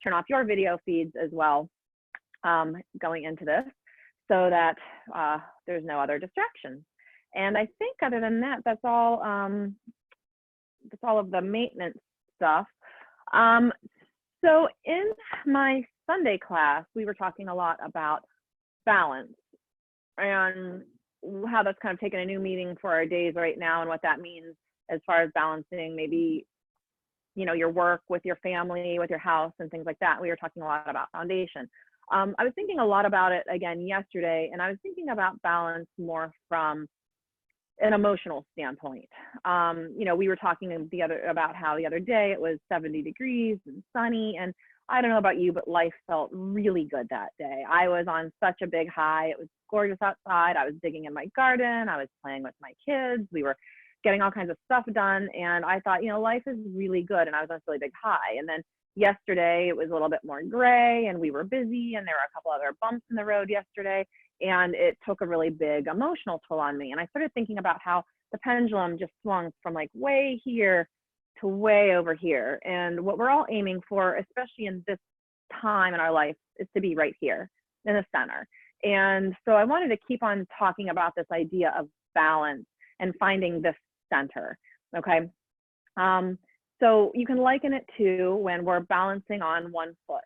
turn off your video feeds as well going into this so that there's no other distractions. And I think other than that, that's all of the maintenance stuff. So in my Sunday class, we were talking a lot about balance and how that's kind of taken a new meaning for our days right now and what that means as far as balancing maybe, you know, your work with your family, with your house and things like that. We were talking a lot about foundation. I was thinking a lot about it again yesterday, and I was thinking about balance more from an emotional standpoint. You know, we were talking about how the other day it was 70 degrees and sunny, and I don't know about you, but life felt really good that day. I was on such a big high. It was gorgeous outside. I was digging in my garden. I was playing with my kids. We were getting all kinds of stuff done. And I thought, you know, life is really good. And I was on a really big high. And then yesterday it was a little bit more gray and we were busy and there were a couple other bumps in the road yesterday. And it took a really big emotional toll on me. And I started thinking about how the pendulum just swung from like way here to way over here. And what we're all aiming for, especially in this time in our life, is to be right here in the center. And so I wanted to keep on talking about this idea of balance and finding this center, okay? So you can liken it to when we're balancing on one foot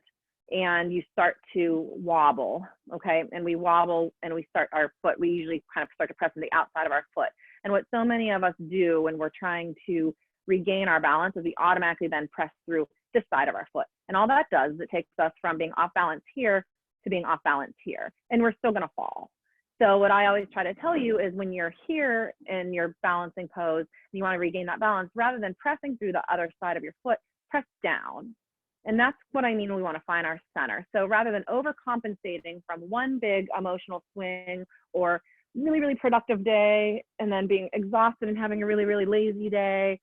and you start to wobble, okay? And we wobble and we start our foot, we usually kind of start to press on the outside of our foot. And what so many of us do when we're trying to regain our balance is we automatically then press through this side of our foot. And all that does is it takes us from being off balance here to being off balance here, and we're still gonna fall. So what I always try to tell you is when you're here in your balancing pose, and you wanna regain that balance, rather than pressing through the other side of your foot, press down. And that's what I mean when we wanna find our center. So rather than overcompensating from one big emotional swing or really, really productive day, and then being exhausted and having a really, really lazy day,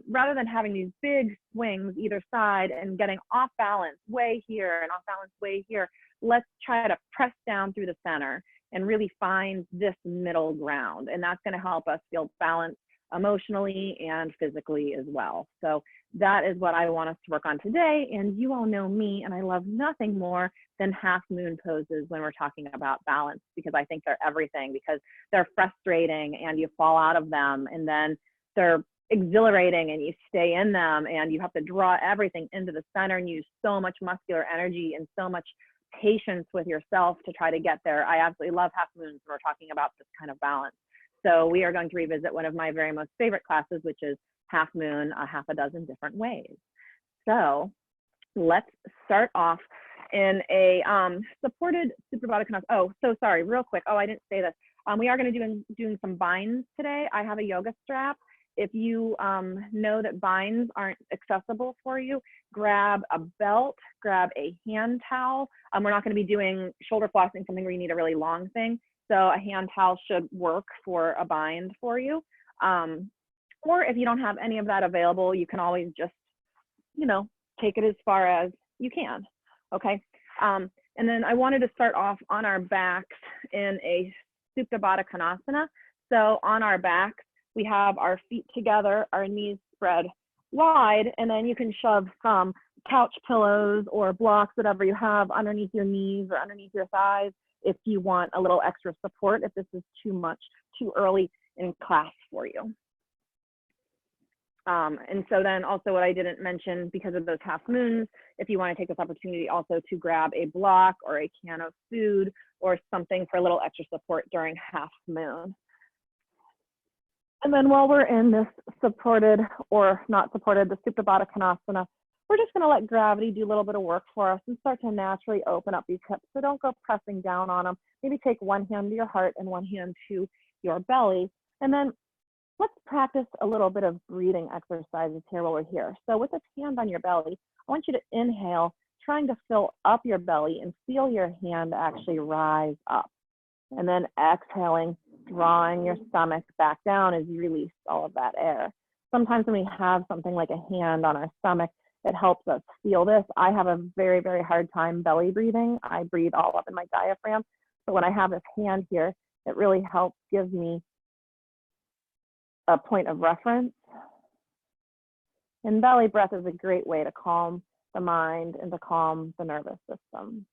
rather than having these big swings either side and getting off balance way here and off balance way here, let's try to press down through the center and really find this middle ground. And that's gonna help us feel balanced emotionally and physically as well. So that is what I want us to work on today. And you all know me, and I love nothing more than half moon poses when we're talking about balance, because I think they're everything, because they're frustrating and you fall out of them, and then they're exhilarating and you stay in them, and you have to draw everything into the center and use so much muscular energy and so much patience with yourself to try to get there. I absolutely love half moons when we're talking about this kind of balance. So we are going to revisit one of my very most favorite classes, which is half moon, a half a dozen different ways. So let's start off in a supported suprabaddha. Oh, so sorry, real quick. Oh, I didn't say this. We are going to be doing some binds today. I have a yoga strap. If you know that binds aren't accessible for you, grab a belt, grab a hand towel. We're not going to be doing shoulder flossing, something where you need a really long thing. So a hand towel should work for a bind for you. Or if you don't have any of that available, you can always just, you know, take it as far as you can, okay? And then I wanted to start off on our backs in a Supta Baddha Konasana. So on our backs, we have our feet together, our knees spread wide, and then you can shove some couch pillows or blocks, whatever you have, underneath your knees or underneath your thighs if you want a little extra support, if this is too much, too early in class for you. And so then also what I didn't mention, because of those half moons, if you want to take this opportunity also to grab a block or a can of food or something for a little extra support during half moon. And then while we're in this supported or not supported, the Supta Baddha Konasana, we're just going to let gravity do a little bit of work for us and start to naturally open up these hips. So don't go pressing down on them. Maybe take one hand to your heart and one hand to your belly. And then let's practice a little bit of breathing exercises here while we're here. So with this hand on your belly, I want you to inhale, trying to fill up your belly and feel your hand actually rise up. And then exhaling, drawing your stomach back down as you release all of that air. Sometimes when we have something like a hand on our stomach, it helps us feel this. I have a very, very hard time belly breathing. I breathe all up in my diaphragm. So when I have this hand here, it really helps give me a point of reference. And belly breath is a great way to calm the mind and to calm the nervous system.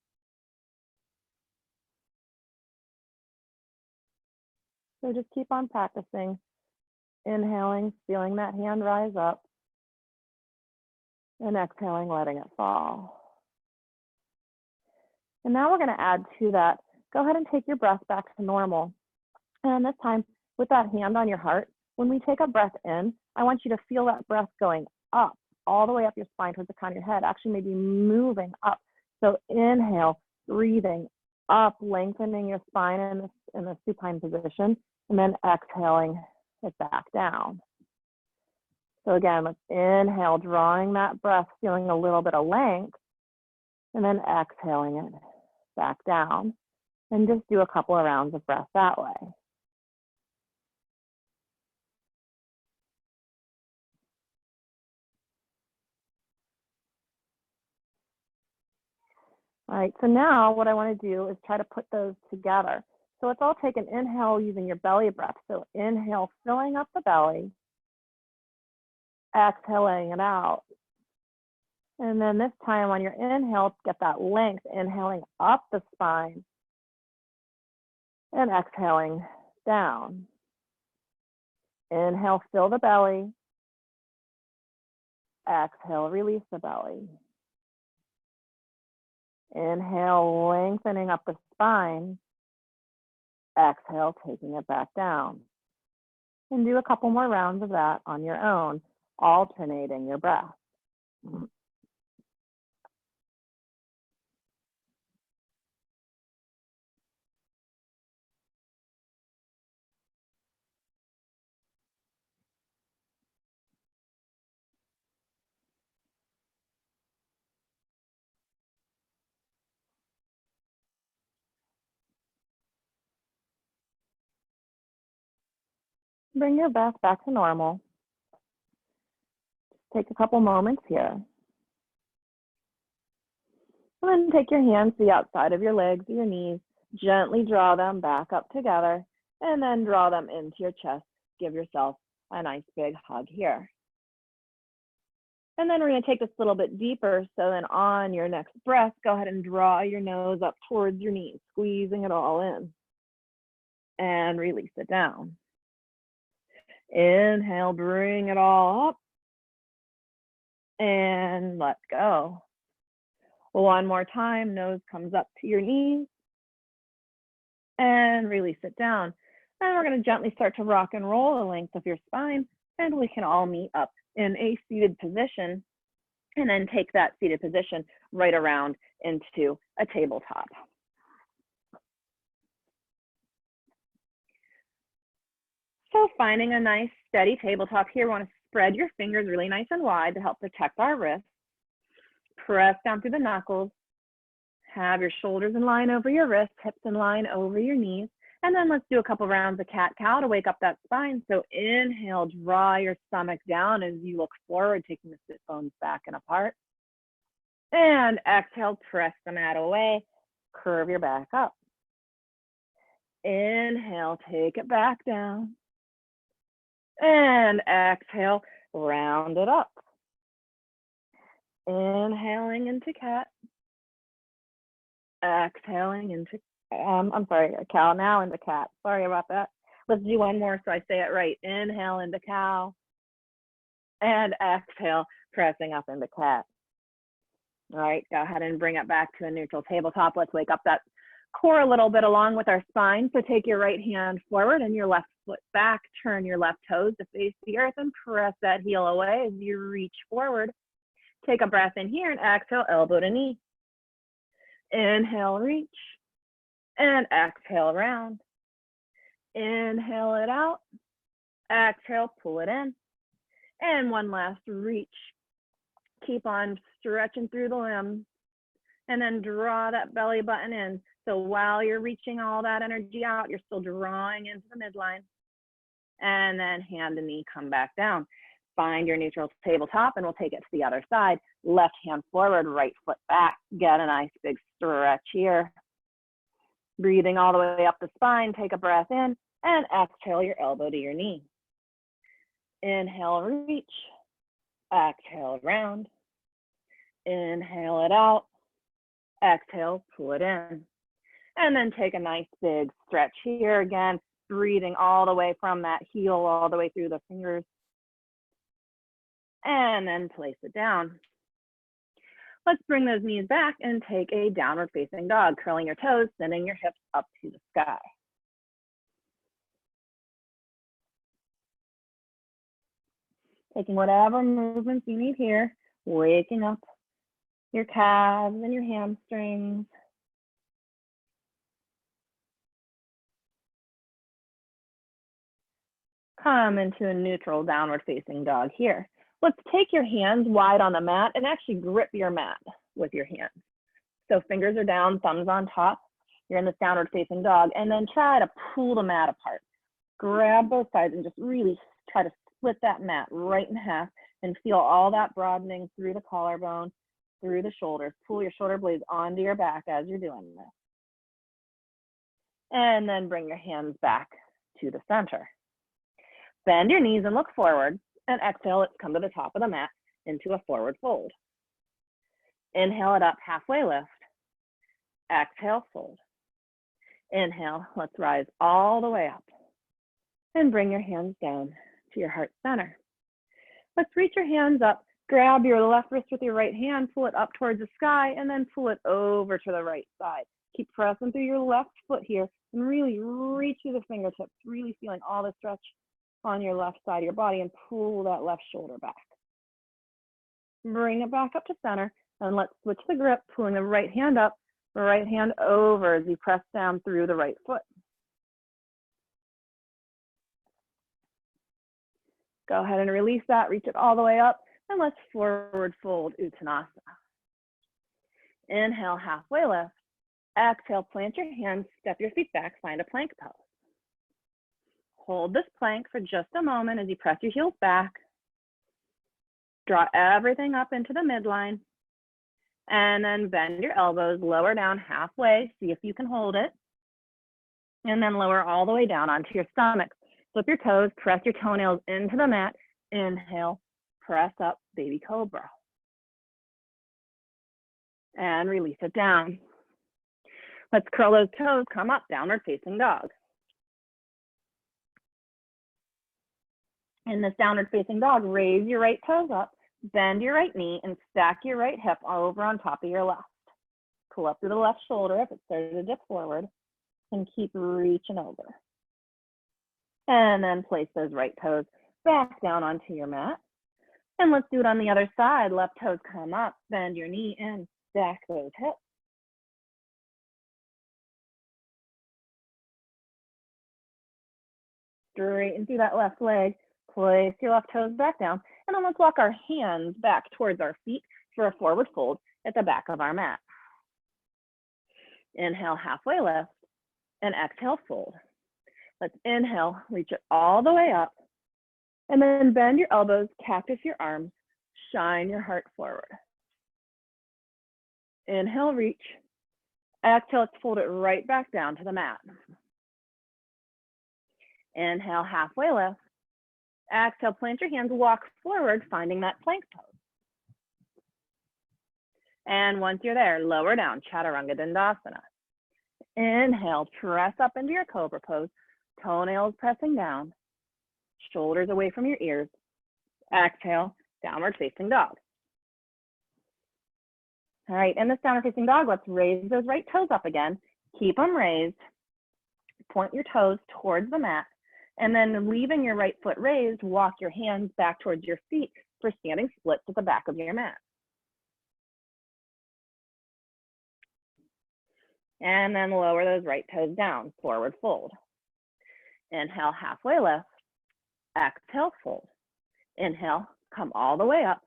So just keep on practicing, inhaling, feeling that hand rise up, and exhaling, letting it fall. And now we're going to add to that. Go ahead and take your breath back to normal. And this time, with that hand on your heart, when we take a breath in, I want you to feel that breath going up, all the way up your spine towards the crown of your head, actually maybe moving up. So inhale, breathing up, lengthening your spine in the supine position, and then exhaling it back down. So again, let's inhale, drawing that breath, feeling a little bit of length, and then exhaling it back down. And just do a couple of rounds of breath that way. All right, so now what I want to do is try to put those together. So let's all take an inhale using your belly breath. So inhale, filling up the belly, exhaling it out. And then this time on your inhale, get that length, inhaling up the spine and exhaling down. Inhale, fill the belly. Exhale, release the belly. Inhale, lengthening up the spine. Exhale, taking it back down. And do a couple more rounds of that on your own, alternating your breath. Bring your breath back to normal. Take a couple moments here. And then take your hands to the outside of your legs or your knees. Gently draw them back up together and then draw them into your chest. Give yourself a nice big hug here. And then we're going to take this a little bit deeper. So then on your next breath, go ahead and draw your nose up towards your knees, squeezing it all in. And release it down. Inhale, bring it all up. And let go. One more time, nose comes up to your knees. And release it down. And we're going to gently start to rock and roll the length of your spine. And we can all meet up in a seated position. And then take that seated position right around into a tabletop. So finding a nice steady tabletop here, we want to spread your fingers really nice and wide to help protect our wrists. Press down through the knuckles. Have your shoulders in line over your wrists, hips in line over your knees. And then let's do a couple rounds of cat-cow to wake up that spine. So inhale, draw your stomach down as you look forward, taking the sit bones back and apart. And exhale, press the mat away, curve your back up. Inhale, take it back down. And exhale, round it up. Inhaling into cat. Exhaling into, cow now into cat. Sorry about that. Let's do one more so I say it right. Inhale into cow. And exhale, pressing up into cat. All right, go ahead and bring it back to a neutral tabletop. Let's wake up that core a little bit along with our spine. So take your right hand forward and your left foot back. Turn your left toes to face the earth and press that heel away as you reach forward. Take a breath in here and exhale, elbow to knee. Inhale, reach. And exhale, round. Inhale it out. Exhale, pull it in. And one last reach. Keep on stretching through the limbs. And then draw that belly button in. So while you're reaching all that energy out, you're still drawing into the midline. And then hand and knee come back down. Find your neutral tabletop and we'll take it to the other side. Left hand forward, right foot back. Get a nice big stretch here. Breathing all the way up the spine, take a breath in and exhale your elbow to your knee. Inhale, reach. Exhale, round. Inhale it out. Exhale, pull it in. And then take a nice big stretch here again, breathing all the way from that heel all the way through the fingers. And then place it down. Let's bring those knees back and take a downward facing dog, curling your toes, sending your hips up to the sky. Taking whatever movements you need here, waking up your calves and your hamstrings. Come into a neutral downward facing dog here. Let's take your hands wide on the mat and actually grip your mat with your hands. So fingers are down, thumbs on top. You're in this downward facing dog, and then try to pull the mat apart. Grab both sides and just really try to split that mat right in half and feel all that broadening through the collarbone, through the shoulders. Pull your shoulder blades onto your back as you're doing this. And then bring your hands back to the center. Bend your knees and look forward, and exhale, let's come to the top of the mat into a forward fold. Inhale it up, halfway lift. Exhale, fold. Inhale, let's rise all the way up. And bring your hands down to your heart center. Let's reach your hands up, grab your left wrist with your right hand, pull it up towards the sky, and then pull it over to the right side. Keep pressing through your left foot here, and really reach through the fingertips, really feeling all the stretch on your left side of your body, and pull that left shoulder back. Bring it back up to center, and let's switch the grip, pulling the right hand up, the right hand over as you press down through the right foot. Go ahead and release that, reach it all the way up, and let's forward fold Uttanasana. Inhale, halfway lift. Exhale, plant your hands, step your feet back, find a plank pose. Hold this plank for just a moment as you press your heels back. Draw everything up into the midline. And then bend your elbows, lower down halfway, see if you can hold it. And then lower all the way down onto your stomach. Flip your toes, press your toenails into the mat. Inhale, press up, baby cobra. And release it down. Let's curl those toes, come up, downward facing dog. In this downward facing dog, raise your right toes up, bend your right knee, and stack your right hip over on top of your left. Pull up through the left shoulder if it started to dip forward, and keep reaching over. And then place those right toes back down onto your mat. And let's do it on the other side. Left toes come up, bend your knee, and stack those hips. Straighten through that left leg. Place your left toes back down, and then let's walk our hands back towards our feet for a forward fold at the back of our mat. Inhale, halfway lift, and exhale, fold. Let's inhale, reach it all the way up, and then bend your elbows, cactus your arms, shine your heart forward. Inhale, reach. Exhale, let's fold it right back down to the mat. Inhale, halfway lift. Exhale, plant your hands, walk forward, finding that plank pose. And once you're there, lower down, Chaturanga Dandasana. Inhale, press up into your cobra pose, toenails pressing down, shoulders away from your ears. Exhale, downward facing dog. All right, in this downward facing dog, let's raise those right toes up again. Keep them raised. Point your toes towards the mat. And then leaving your right foot raised, walk your hands back towards your feet for standing splits at the back of your mat. And then lower those right toes down, forward fold. Inhale, halfway lift. Exhale, fold. Inhale, come all the way up.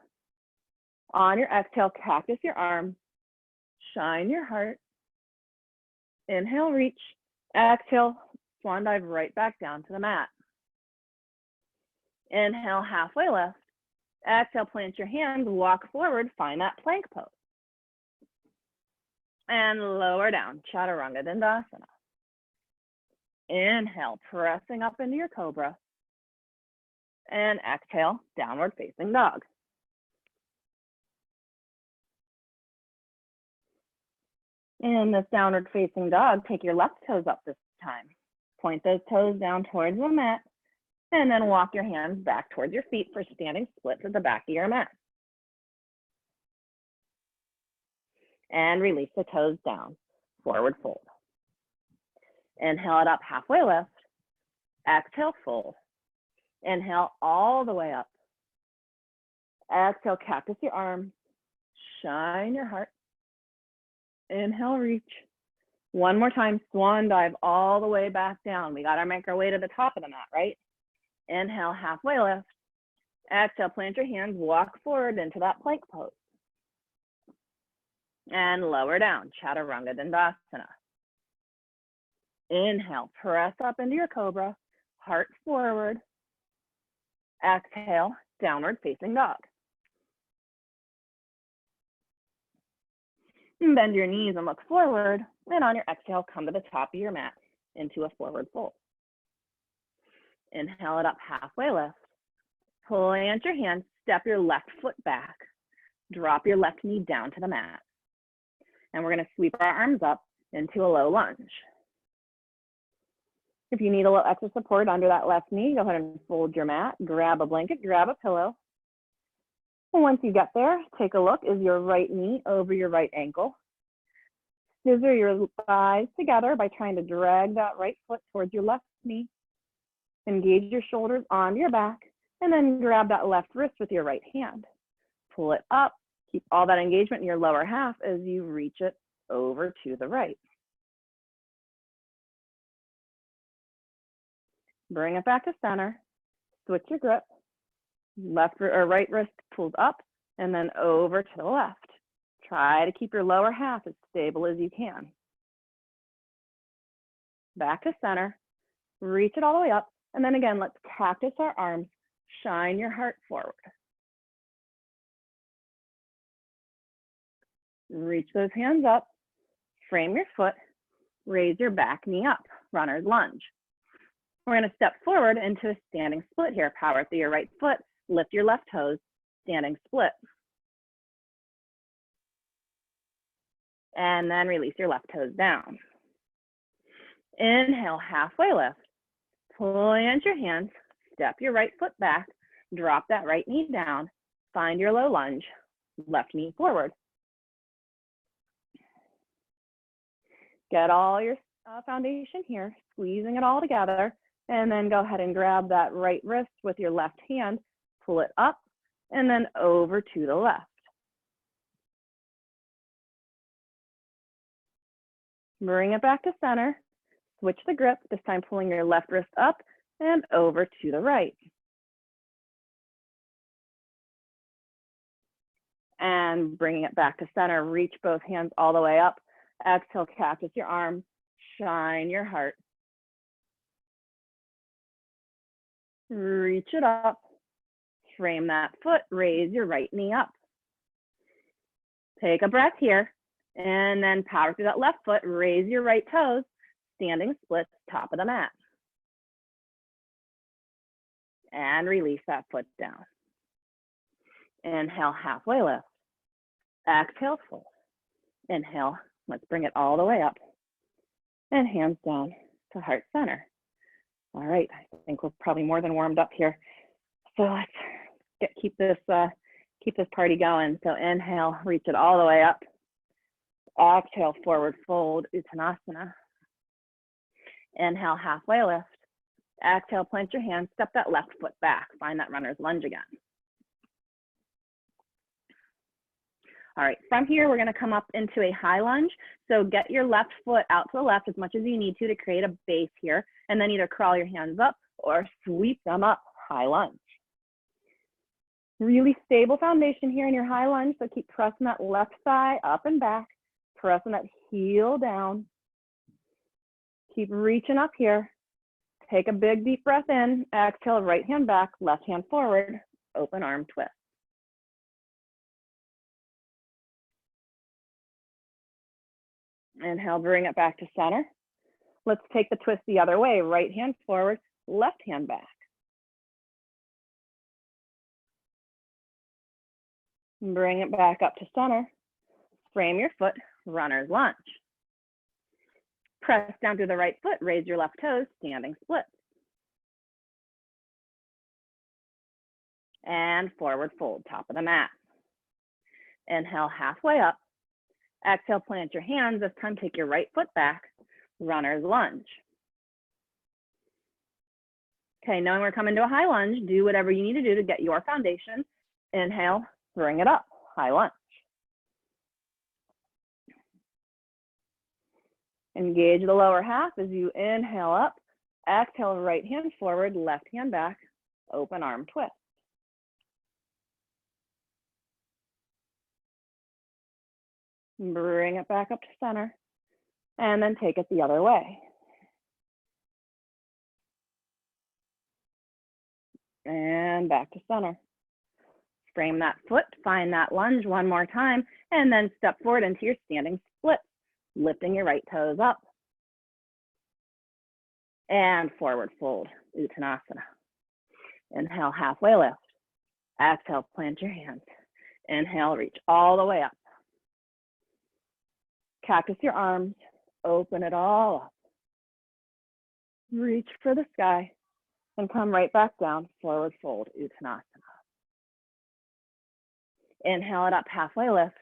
On your exhale, cactus your arms, shine your heart. Inhale, reach. Exhale, swan dive right back down to the mat. Inhale, halfway lift. Exhale, plant your hands, walk forward, find that plank pose. And lower down, Chaturanga Dandasana. Inhale, pressing up into your cobra. And exhale, downward facing dog. In this downward facing dog, take your left toes up this time. Point those toes down towards the mat, and then walk your hands back towards your feet for standing splits at the back of your mat. And release the toes down, forward fold. Inhale it up, halfway lift. Exhale, fold. Inhale all the way up. Exhale, cactus your arms, shine your heart. Inhale, reach. One more time, swan dive all the way back down. We got to make our way to the top of the mat, right? Inhale, halfway lift. Exhale, plant your hands, walk forward into that plank pose. And lower down, chaturanga dandasana. Inhale, press up into your cobra, heart forward. Exhale, downward facing dog. And bend your knees and look forward. And on your exhale, come to the top of your mat into a forward fold. Inhale it up, halfway lift. Plant your hands, step your left foot back. Drop your left knee down to the mat. And we're going to sweep our arms up into a low lunge. If you need a little extra support under that left knee, go ahead and fold your mat, grab a blanket, grab a pillow. And once you get there, take a look. Is your right knee over your right ankle? Scissor your thighs together by trying to drag that right foot towards your left knee. Engage your shoulders onto your back, and then grab that left wrist with your right hand. Pull it up. Keep all that engagement in your lower half as you reach it over to the right. Bring it back to center. Switch your grip. Left or right wrist pulls up and then over to the left. Try to keep your lower half as stable as you can. Back to center. Reach it all the way up. And then again, let's cactus our arms. Shine your heart forward. Reach those hands up. Frame your foot. Raise your back knee up. Runner's lunge. We're going to step forward into a standing split here. Power through your right foot. Lift your left toes. Standing split. And then release your left toes down. Inhale, halfway lift. Plant your hands. Step your right foot back. Drop that right knee down. Find your low lunge. Left knee forward. Get all your foundation here, squeezing it all together. And then go ahead and grab that right wrist with your left hand. Pull it up and then over to the left. Bring it back to center. Switch the grip, this time pulling your left wrist up and over to the right. And bringing it back to center, reach both hands all the way up. Exhale, cactus your arms, shine your heart. Reach it up, frame that foot, raise your right knee up. Take a breath here, and then power through that left foot, raise your right toes, standing splits, top of the mat. And release that foot down. Inhale, halfway lift. Exhale, fold. Inhale, let's bring it all the way up. And hands down to heart center. All right, I think we're probably more than warmed up here. So let's keep this party going. So inhale, reach it all the way up. Exhale, forward fold, Uttanasana. Inhale, halfway lift. Exhale, plant your hands, step that left foot back. Find that runner's lunge again. All right, from here, we're gonna come up into a high lunge. So get your left foot out to the left as much as you need to create a base here, and then either crawl your hands up or sweep them up, high lunge. Really stable foundation here in your high lunge, so keep pressing that left thigh up and back, pressing that heel down. Keep reaching up here. Take a big deep breath in, exhale, right hand back, left hand forward, open arm twist. Inhale, bring it back to center. Let's take the twist the other way, right hand forward, left hand back. Bring it back up to center. Frame your foot, runner's lunge. Press down through the right foot, raise your left toes, standing splits. And forward fold, top of the mat. Inhale, halfway up. Exhale, plant your hands. This time, take your right foot back, runner's lunge. Okay, knowing we're coming to a high lunge, do whatever you need to do to get your foundation. Inhale, bring it up, high lunge. Engage the lower half as you inhale up. Exhale, right hand forward, left hand back, open arm twist. Bring it back up to center, and then take it the other way. And back to center. Frame that foot, find that lunge one more time, and then step forward into your standing split, lifting your right toes up. And forward fold, Uttanasana. Inhale, halfway lift. Exhale, plant your hands. Inhale, reach all the way up. Cactus your arms, open it all up. Reach for the sky and come right back down, forward fold, Uttanasana. Inhale it up, halfway lift.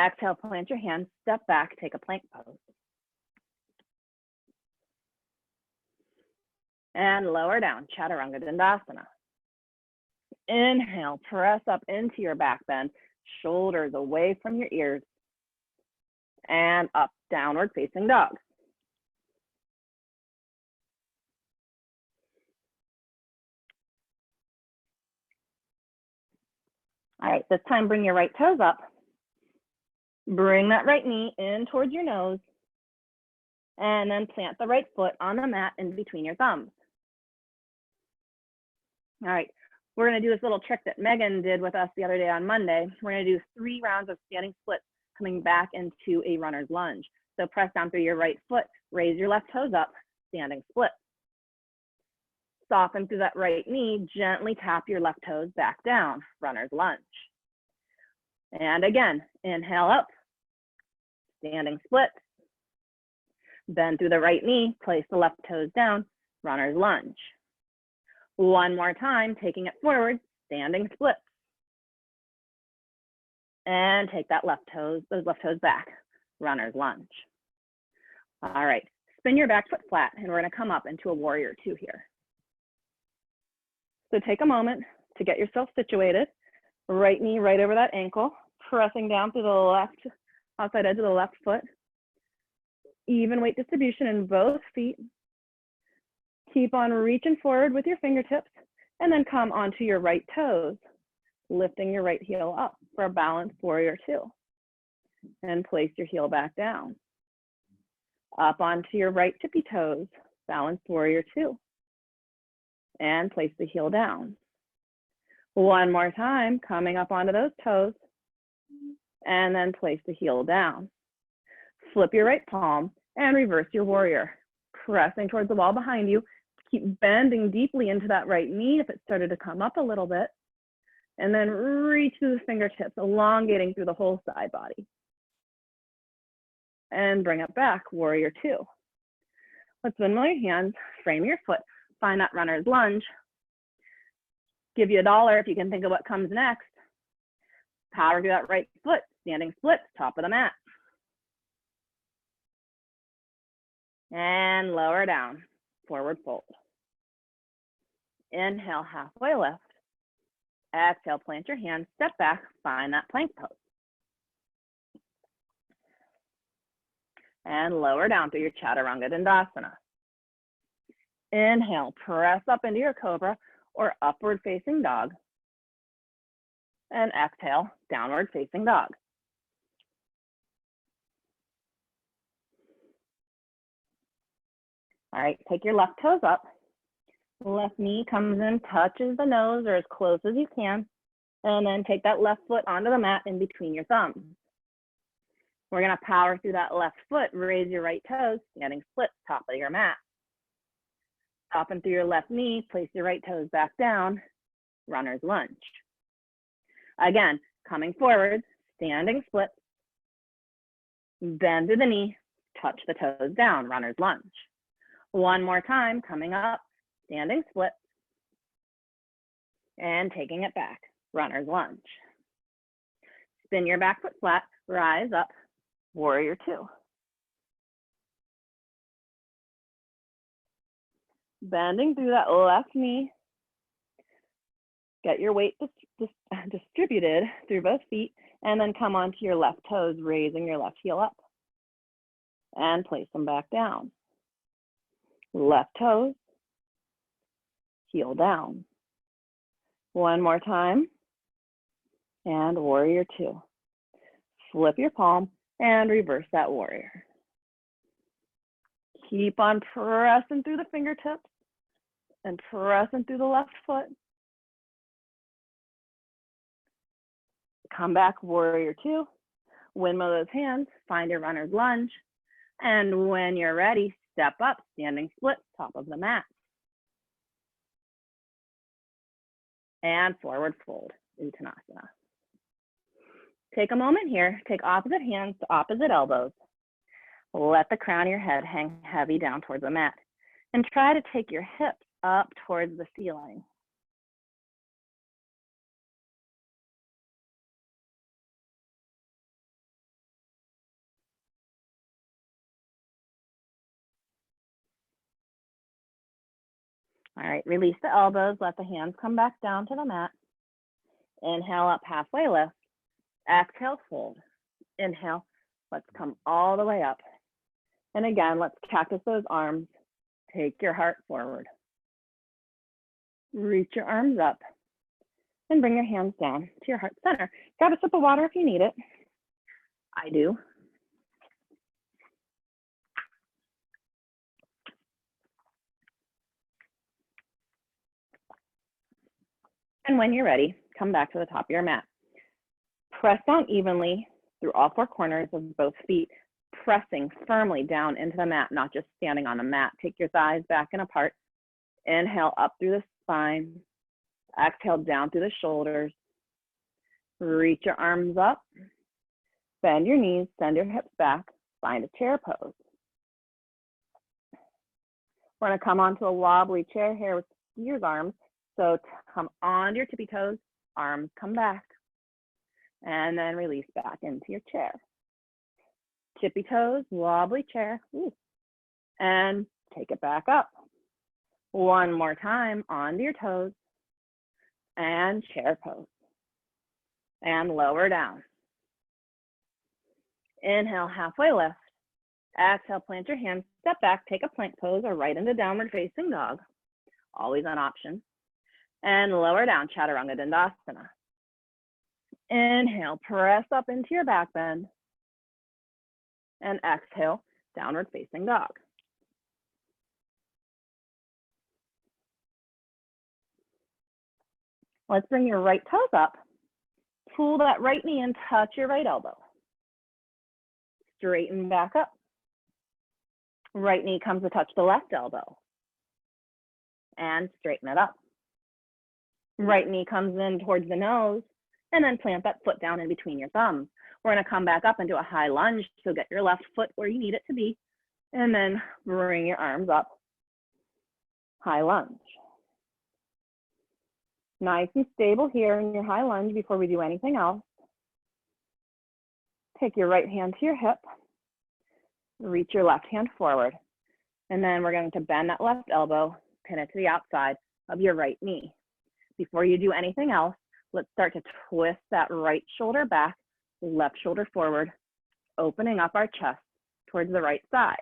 Exhale, plant your hands, step back, take a plank pose. And lower down, Chaturanga Dandasana. Inhale, press up into your back bend, shoulders away from your ears. And up, downward facing dog. All right, this time bring your right toes up. Bring that right knee in towards your nose. And then plant the right foot on the mat in between your thumbs. All right, we're gonna do this little trick that Megan did with us the other day on Monday. We're gonna do 3 rounds of standing splits coming back into a runner's lunge. So press down through your right foot, raise your left toes up, standing split. Soften through that right knee, gently tap your left toes back down, runner's lunge. And again, inhale up, standing split. Bend through the right knee, place the left toes down, runner's lunge. One more time, taking it forward, standing split. And take that those left toes back, runner's lunge. All right, spin your back foot flat, and we're gonna come up into a warrior 2 here. So take a moment to get yourself situated. Right knee right over that ankle, pressing down through the left, outside edge of the left foot. Even weight distribution in both feet. Keep on reaching forward with your fingertips, and then come onto your right toes, lifting your right heel up for a balanced warrior 2. And place your heel back down. Up onto your right tippy toes, balanced warrior 2. And place the heel down. One more time, coming up onto those toes, and then place the heel down. Flip your right palm and reverse your warrior, pressing towards the wall behind you. Keep bending deeply into that right knee if it started to come up a little bit, and then reach through the fingertips, elongating through the whole side body. And bring it back, warrior 2. Let's windmill your hands, frame your foot, find that runner's lunge. Give you $1 if you can think of what comes next. Power through that right foot, standing split, top of the mat. And lower down, forward fold. Inhale, halfway lift. Exhale, plant your hands, step back, find that plank pose. And lower down through your Chaturanga Dandasana. Inhale, press up into your cobra or upward facing dog. And exhale, downward facing dog. All right, take your left toes up. Left knee comes in, touches the nose or as close as you can. And then take that left foot onto the mat in between your thumbs. We're gonna power through that left foot, raise your right toes, standing split, top of your mat. Soften through your left knee, place your right toes back down, runner's lunge. Again, coming forward, standing split. Bend through the knee, touch the toes down, runner's lunge. One more time, coming up, standing split, and taking it back, runner's lunge. Spin your back foot flat, rise up, warrior two. Bending through that left knee. Get your weight distributed through both feet, and then come onto your left toes, raising your left heel up. And place them back down. Left toes, heel down. One more time, and warrior two. Flip your palm and reverse that warrior. Keep on pressing through the fingertips and pressing through the left foot. Come back, warrior two. Windmill those hands, find your runner's lunge. And when you're ready, step up, standing split, top of the mat. And forward fold, Uttanasana. Take a moment here, take opposite hands to opposite elbows. Let the crown of your head hang heavy down towards the mat. And try to take your hips up towards the ceiling. All right, release the elbows, let the hands come back down to the mat. Inhale up, halfway lift. Exhale, fold. Inhale, let's come all the way up. And again, let's cactus those arms. Take your heart forward. Reach your arms up and bring your hands down to your heart center. Grab a sip of water if you need it. I do. And when you're ready, come back to the top of your mat. Press down evenly through all four corners of both feet, pressing firmly down into the mat, not just standing on the mat. Take your thighs back and apart. Inhale up through the spine. Exhale down through the shoulders. Reach your arms up. Bend your knees, send your hips back. Find a chair pose. We're going to come onto a wobbly chair here with your arms. So come onto your tippy toes, arms come back, and then release back into your chair. Tippy toes, wobbly chair, and take it back up. One more time, onto your toes, and chair pose, and lower down. Inhale, halfway lift. Exhale, plant your hands, step back, take a plank pose, or right into downward facing dog, always an option. And lower down, Chaturanga Dandasana. Inhale, press up into your back bend. And exhale, downward facing dog. Let's bring your right toes up. Pull that right knee and touch your right elbow. Straighten back up. Right knee comes to touch the left elbow. And straighten it up. Right knee comes in towards the nose, and then plant that foot down in between your thumbs. We're going to come back up into a high lunge, so get your left foot where you need it to be, and then bring your arms up. High lunge. Nice and stable here in your high lunge before we do anything else. Take your right hand to your hip. Reach your left hand forward. And then we're going to bend that left elbow, pin it to the outside of your right knee. Before you do anything else, let's start to twist that right shoulder back, left shoulder forward, opening up our chest towards the right side.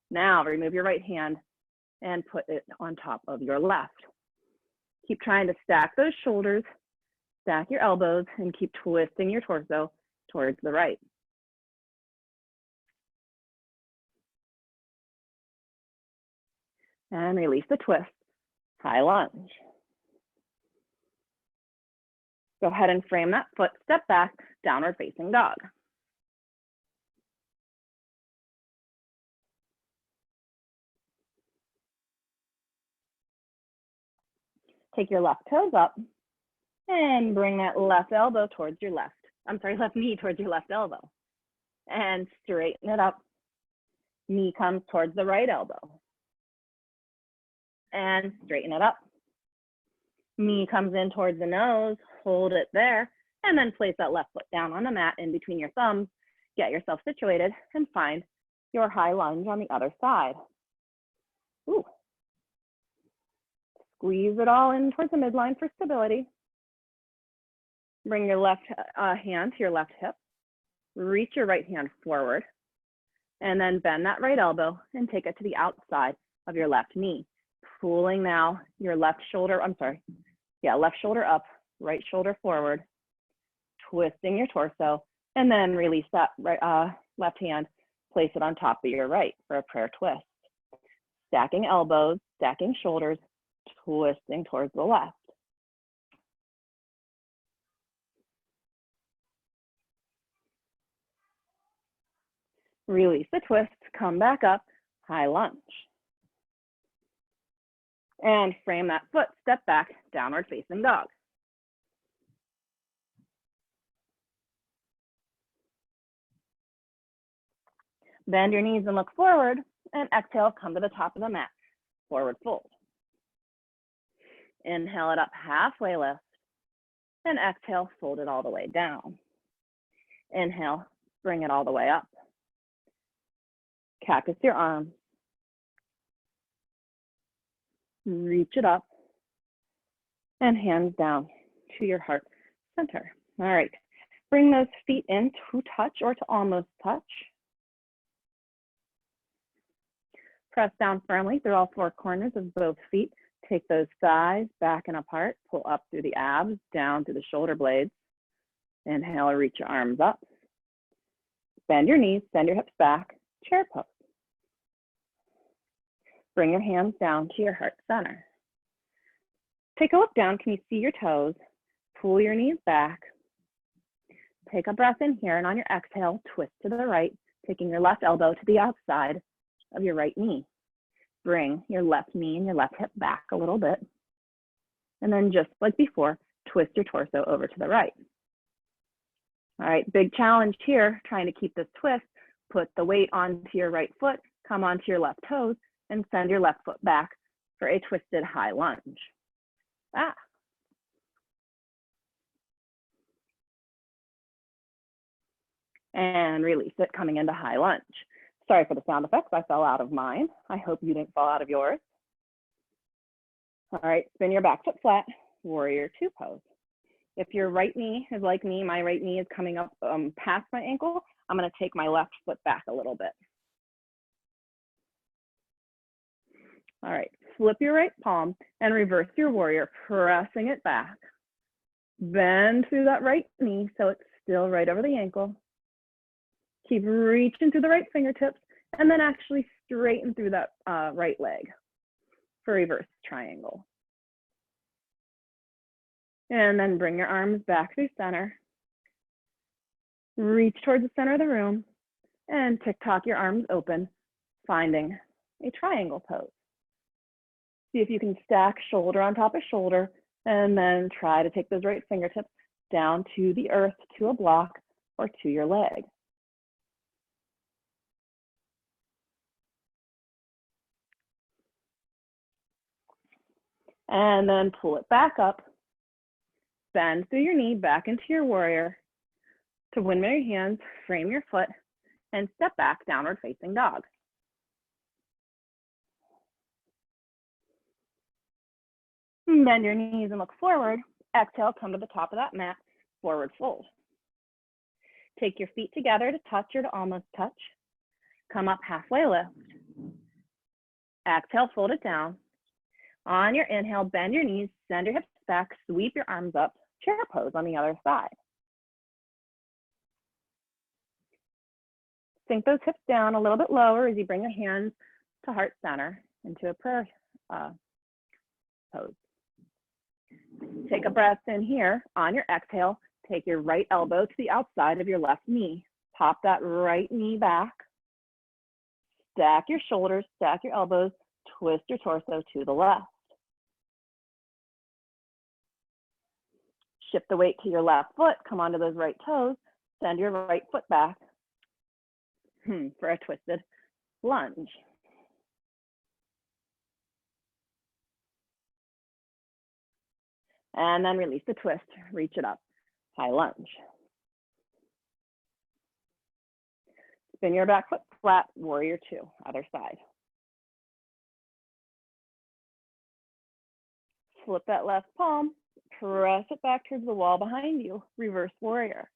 Now remove your right hand and put it on top of your left. Keep trying to stack those shoulders, stack your elbows, and keep twisting your torso towards the right. And release the twist, high lunge. Go ahead and frame that foot, step back, downward facing dog. Take your left toes up and bring that left elbow towards your left knee towards your left elbow. And straighten it up. Knee comes towards the right elbow. And straighten it up. Knee comes in towards the nose, hold it there, and then place that left foot down on the mat in between your thumbs. Get yourself situated and find your high lunge on the other side. Ooh. Squeeze it all in towards the midline for stability. Bring your left hand to your left hip. Reach your right hand forward. And then bend that right elbow and take it to the outside of your left knee. Pulling now your left shoulder, left shoulder up, right shoulder forward. Twisting your torso. And then release that right, left hand. Place it on top of your right for a prayer twist. Stacking elbows, stacking shoulders, twisting towards the left. Release the twist, come back up, high lunge. And frame that foot, step back, downward facing dog. Bend your knees and look forward, and exhale, come to the top of the mat, forward fold. Inhale it up, halfway lift, and exhale, fold it all the way down. Inhale, bring it all the way up. Cactus your arms. Reach it up, and hands down to your heart center. All right, bring those feet in to touch or to almost touch. Press down firmly through all four corners of both feet. Take those thighs back and apart. Pull up through the abs, down through the shoulder blades. Inhale, reach your arms up. Bend your knees, bend your hips back, chair pose. Bring your hands down to your heart center. Take a look down. Can you see your toes? Pull your knees back. Take a breath in here, and on your exhale, twist to the right, taking your left elbow to the outside of your right knee. Bring your left knee and your left hip back a little bit. And then just like before, twist your torso over to the right. All right, big challenge here, trying to keep this twist. Put the weight onto your right foot, come onto your left toes, and send your left foot back for a twisted high lunge. And release it, coming into high lunge. Sorry for the sound effects, I fell out of mine. I hope you didn't fall out of yours. All right, spin your back foot flat, warrior two pose. If your right knee is like me, my right knee is coming up past my ankle, I'm gonna take my left foot back a little bit. All right, flip your right palm and reverse your warrior, pressing it back. Bend through that right knee so it's still right over the ankle. Keep reaching through the right fingertips, and then actually straighten through that right leg for reverse triangle. And then bring your arms back through center. Reach towards the center of the room, and tick-tock your arms open, finding a triangle pose. See if you can stack shoulder on top of shoulder, and then try to take those right fingertips down to the earth, to a block, or to your leg. And then pull it back up, bend through your knee back into your warrior. To windmill your hands, frame your foot, and step back, downward facing dog. Bend your knees and look forward. Exhale, come to the top of that mat, forward fold. Take your feet together to touch or to almost touch. Come up halfway lift. Exhale, fold it down. On your inhale, bend your knees, send your hips back, sweep your arms up, chair pose on the other side. Sink those hips down a little bit lower as you bring your hands to heart center into a prayer pose. Take a breath in here. On your exhale, take your right elbow to the outside of your left knee. Pop that right knee back. Stack your shoulders, stack your elbows, twist your torso to the left. Shift the weight to your left foot, come onto those right toes, send your right foot back for a twisted lunge. And then release the twist, reach it up, high lunge. Spin your back foot flat, warrior two, other side. Flip that left palm, press it back towards the wall behind you, reverse warrior.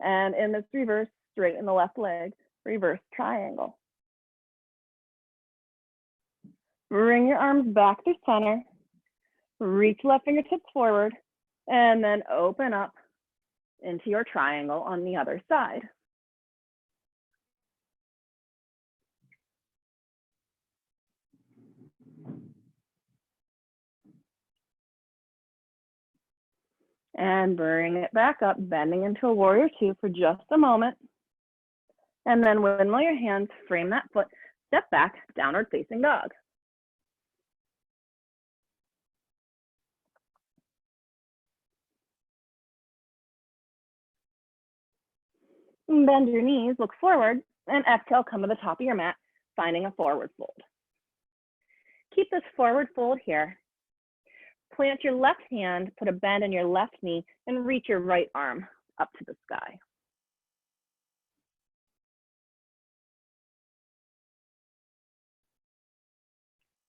And in this reverse, straighten the left leg, reverse triangle. Bring your arms back through center, reach left fingertips forward, and then open up into your triangle on the other side. And bring it back up, bending into a warrior two for just a moment. And then windmill your hands, frame that foot, step back, downward facing dog. Bend your knees, look forward, and exhale, come to the top of your mat, finding a forward fold. Keep this forward fold here. Plant your left hand, put a bend in your left knee, and reach your right arm up to the sky.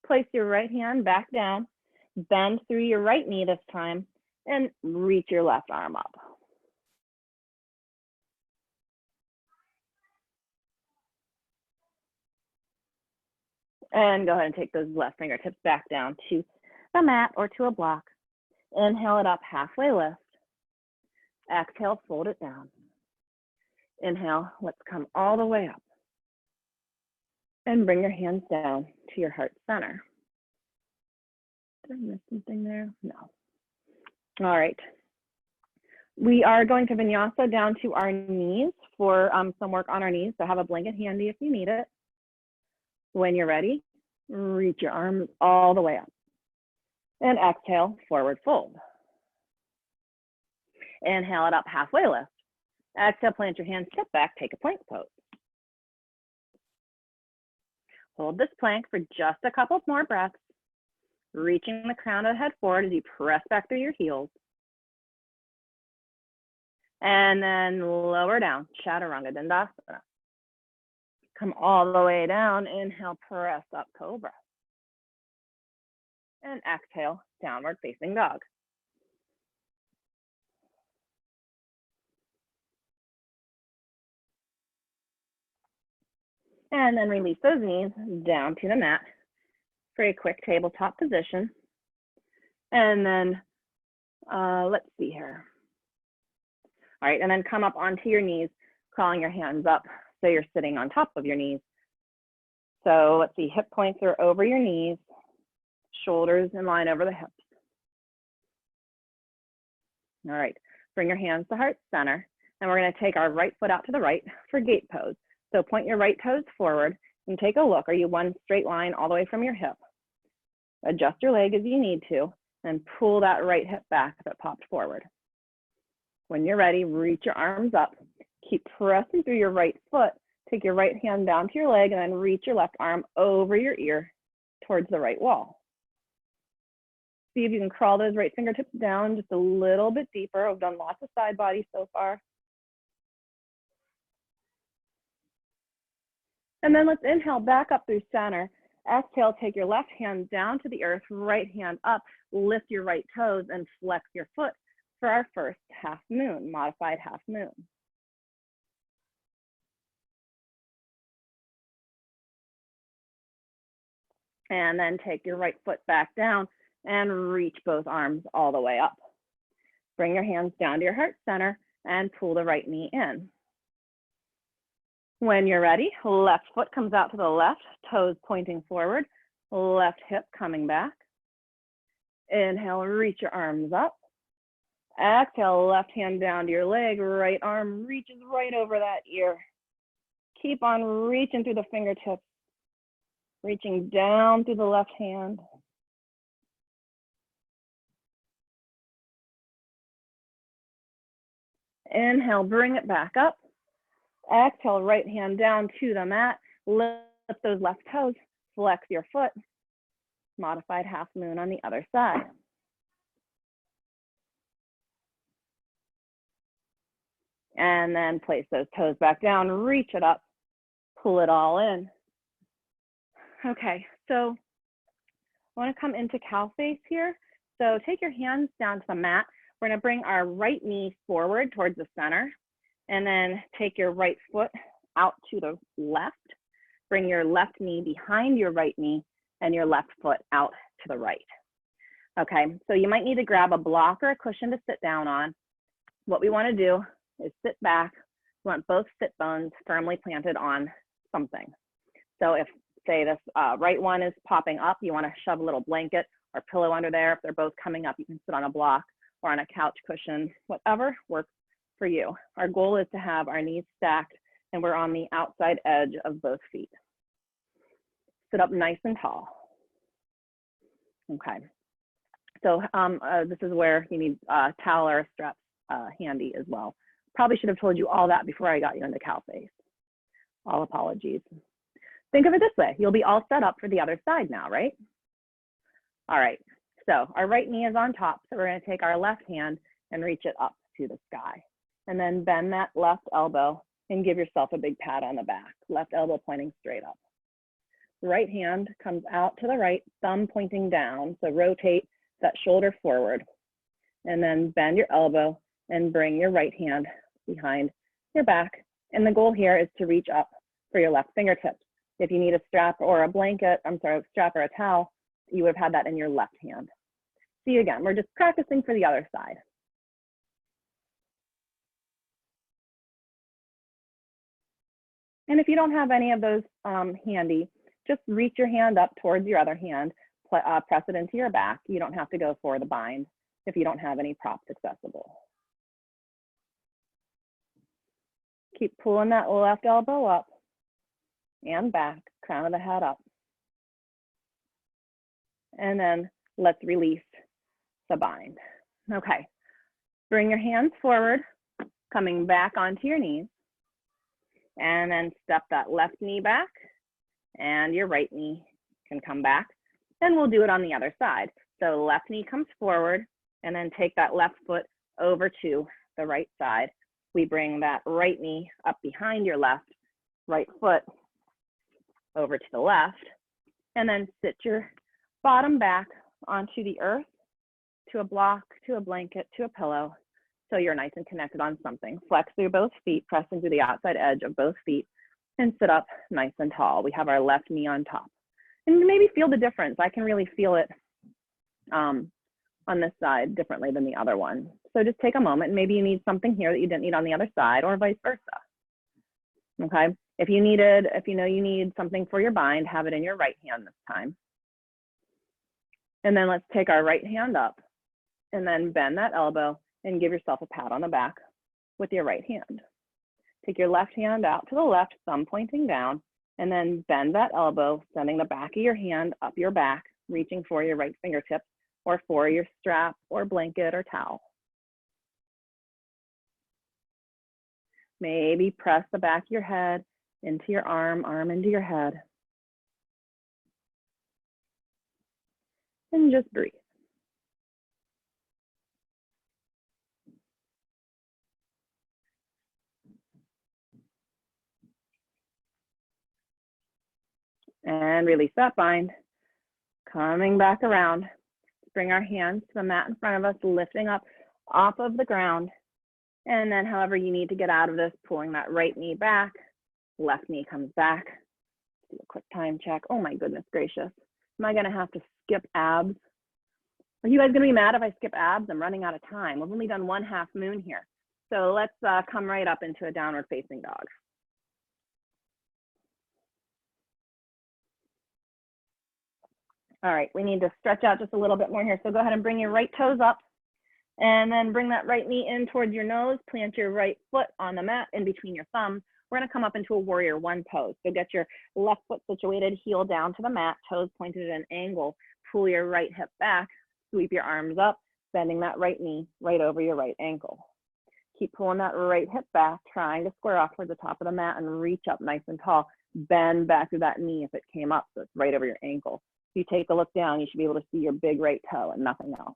Place your right hand back down, bend through your right knee this time, and reach your left arm up. And go ahead and take those left fingertips back down to the mat or to a block. Inhale it up, halfway lift. Exhale, fold it down. Inhale, let's come all the way up. And bring your hands down to your heart center. Did I miss something there? No. All right. We are going to vinyasa down to our knees for some work on our knees. So have a blanket handy if you need it. When you're ready, reach your arms all the way up. And exhale, forward fold. Inhale it up, halfway lift. Exhale, plant your hands, step back, take a plank pose. Hold this plank for just a couple more breaths, reaching the crown of the head forward as you press back through your heels. And then lower down, Chaturanga Dandasana. Come all the way down, inhale, press up, cobra. And exhale, downward facing dog. And then release those knees down to the mat for a quick tabletop position. And then let's see here. All right, and then come up onto your knees, crawling your hands up so you're sitting on top of your knees. So let's see, hip points are over your knees, shoulders in line over the hips. All right, bring your hands to heart center, and we're gonna take our right foot out to the right for gate pose. So point your right toes forward and take a look. Are you one straight line all the way from your hip? Adjust your leg as you need to, and pull that right hip back if it popped forward. When you're ready, reach your arms up. Keep pressing through your right foot. Take your right hand down to your leg and then reach your left arm over your ear towards the right wall. See if you can crawl those right fingertips down just a little bit deeper. I've done lots of side body so far. And then let's inhale back up through center. Exhale, take your left hand down to the earth, right hand up, lift your right toes and flex your foot for our first half moon, modified half moon. And then take your right foot back down and reach both arms all the way up. Bring your hands down to your heart center and pull the right knee in. When you're ready, left foot comes out to the left, toes pointing forward, left hip coming back. Inhale, reach your arms up. Exhale, left hand down to your leg, right arm reaches right over that ear. Keep on reaching through the fingertips, reaching down through the left hand. Inhale, bring it back up. Exhale, right hand down to the mat. Lift those left toes. Flex your foot. Modified half moon on the other side. And then place those toes back down, reach it up, pull it all in. Okay, so I want to come into cow face here. So take your hands down to the mat. We're going to bring our right knee forward towards the center, and then take your right foot out to the left. Bring your left knee behind your right knee and your left foot out to the right. Okay, so you might need to grab a block or a cushion to sit down on. What we want to do is sit back. We want both sit bones firmly planted on something. So if, say, this right one is popping up, you want to shove a little blanket or pillow under there. If they're both coming up, you can sit on a block or on a couch cushion, whatever works for you. Our goal is to have our knees stacked and we're on the outside edge of both feet. Sit up nice and tall. Okay. So this is where you need a towel or a strap handy as well. Probably should have told you all that before I got you into cow face. All apologies. Think of it this way. You'll be all set up for the other side now, right? All right. So our right knee is on top. So we're going to take our left hand and reach it up to the sky. And then bend that left elbow and give yourself a big pat on the back. Left elbow pointing straight up. Right hand comes out to the right, thumb pointing down. So rotate that shoulder forward. And then bend your elbow and bring your right hand behind your back. And the goal here is to reach up for your left fingertips. If you need a strap or a blanket, a strap or a towel, you would have had that in your left hand. See, again, we're just practicing for the other side. And if you don't have any of those handy, just reach your hand up towards your other hand, press it into your back. You don't have to go for the bind if you don't have any props accessible. Keep pulling that left elbow up and back, crown of the head up. And then let's release the bind. Okay, bring your hands forward, coming back onto your knees. And then step that left knee back and your right knee can come back. Then we'll do it on the other side. So left knee comes forward and then take that left foot over to the right side. We bring that right knee up behind your left, right foot over to the left, and then sit your bottom back onto the earth, to a block, to a blanket, to a pillow, so you're nice and connected on something. Flex through both feet, press into the outside edge of both feet, and sit up nice and tall. We have our left knee on top. And maybe feel the difference. I can really feel it on this side differently than the other one. So just take a moment, and maybe you need something here that you didn't need on the other side, or vice versa. Okay, if you know you need something for your bind, have it in your right hand this time. And then let's take our right hand up and then bend that elbow and give yourself a pat on the back with your right hand. Take your left hand out to the left, thumb pointing down, and then bend that elbow, sending the back of your hand up your back, reaching for your right fingertips or for your strap or blanket or towel. Maybe press the back of your head into your arm, arm into your head. And just breathe. And release that bind. Coming back around. Bring our hands to the mat in front of us, lifting up off of the ground. And then however you need to get out of this, pulling that right knee back, left knee comes back. Do a quick time check. Oh my goodness gracious. Am I gonna have to skip abs? Are you guys gonna be mad if I skip abs? I'm running out of time. We've only done one half moon here. So let's come right up into a downward facing dog. All right, we need to stretch out just a little bit more here. So go ahead and bring your right toes up and then bring that right knee in towards your nose, plant your right foot on the mat in between your thumbs. We're gonna come up into a warrior one pose. So get your left foot situated, heel down to the mat, toes pointed at an angle, pull your right hip back, sweep your arms up, bending that right knee right over your right ankle. Keep pulling that right hip back, trying to square off towards the top of the mat and reach up nice and tall. Bend back through that knee if it came up, so it's right over your ankle. If you take a look down, you should be able to see your big right toe and nothing else.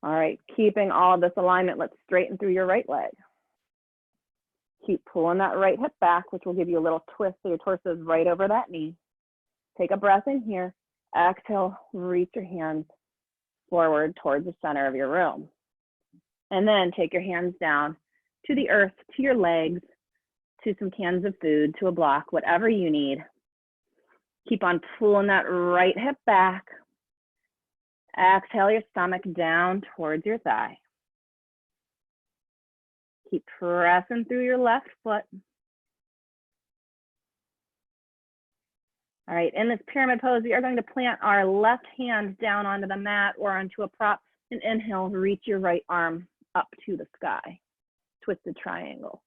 All right, keeping all of this alignment, let's straighten through your right leg. Keep pulling that right hip back, which will give you a little twist so your torso is right over that knee. Take a breath in here. Exhale, reach your hands forward towards the center of your room. And then take your hands down to the earth, to your legs, to some cans of food, to a block, whatever you need. Keep on pulling that right hip back. Exhale your stomach down towards your thigh. Keep pressing through your left foot. All right, in this pyramid pose, we are going to plant our left hand down onto the mat or onto a prop, and inhale, reach your right arm up to the sky. Twisted triangle.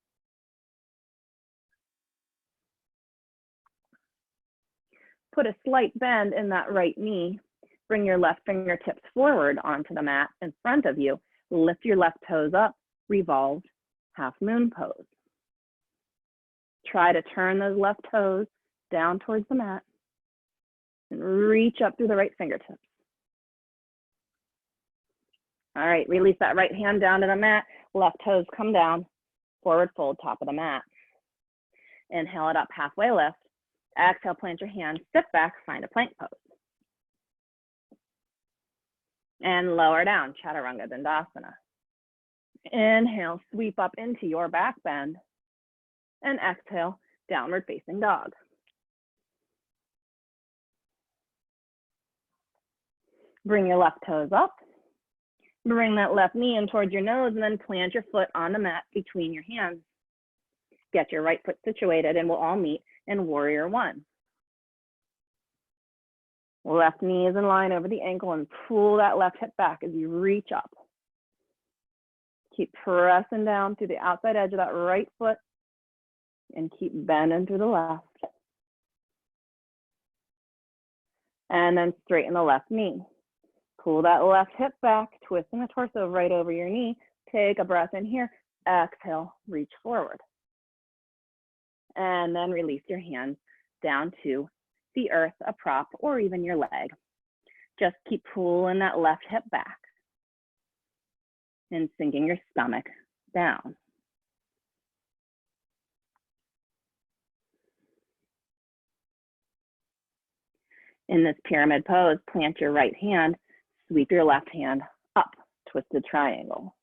Put a slight bend in that right knee. Bring your left fingertips forward onto the mat in front of you. Lift your left toes up, revolved half moon pose. Try to turn those left toes down towards the mat and reach up through the right fingertips. All right, release that right hand down to the mat. Left toes come down, forward fold, top of the mat. Inhale it up, halfway lift. Exhale, plant your hands, step back, find a plank pose. And lower down, Chaturanga Dandasana. Inhale, sweep up into your back bend. And exhale, downward facing dog. Bring your left toes up. Bring that left knee in towards your nose and then plant your foot on the mat between your hands. Get your right foot situated and we'll all meet in Warrior One. Left knee is in line over the ankle and pull that left hip back as you reach up. Keep pressing down through the outside edge of that right foot and keep bending through the left. And then straighten the left knee. Pull that left hip back, twisting the torso right over your knee. Take a breath in here. Exhale, reach forward. And then release your hands down to the earth, a prop, or even your leg. Just keep pulling that left hip back and sinking your stomach down. In this pyramid pose, plant your right hand, sweep your left hand up, twisted triangle.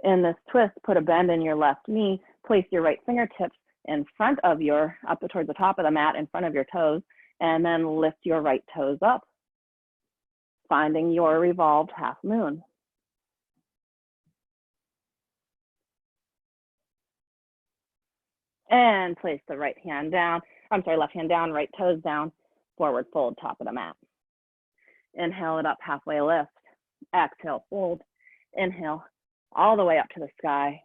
In this twist, put a bend in your left knee, place your right fingertips in front of your, up towards the top of the mat in front of your toes, and then lift your right toes up, finding your revolved half moon. And place the left hand down, right toes down, forward fold, top of the mat. Inhale it up, halfway lift. Exhale, fold. Inhale, all the way up to the sky.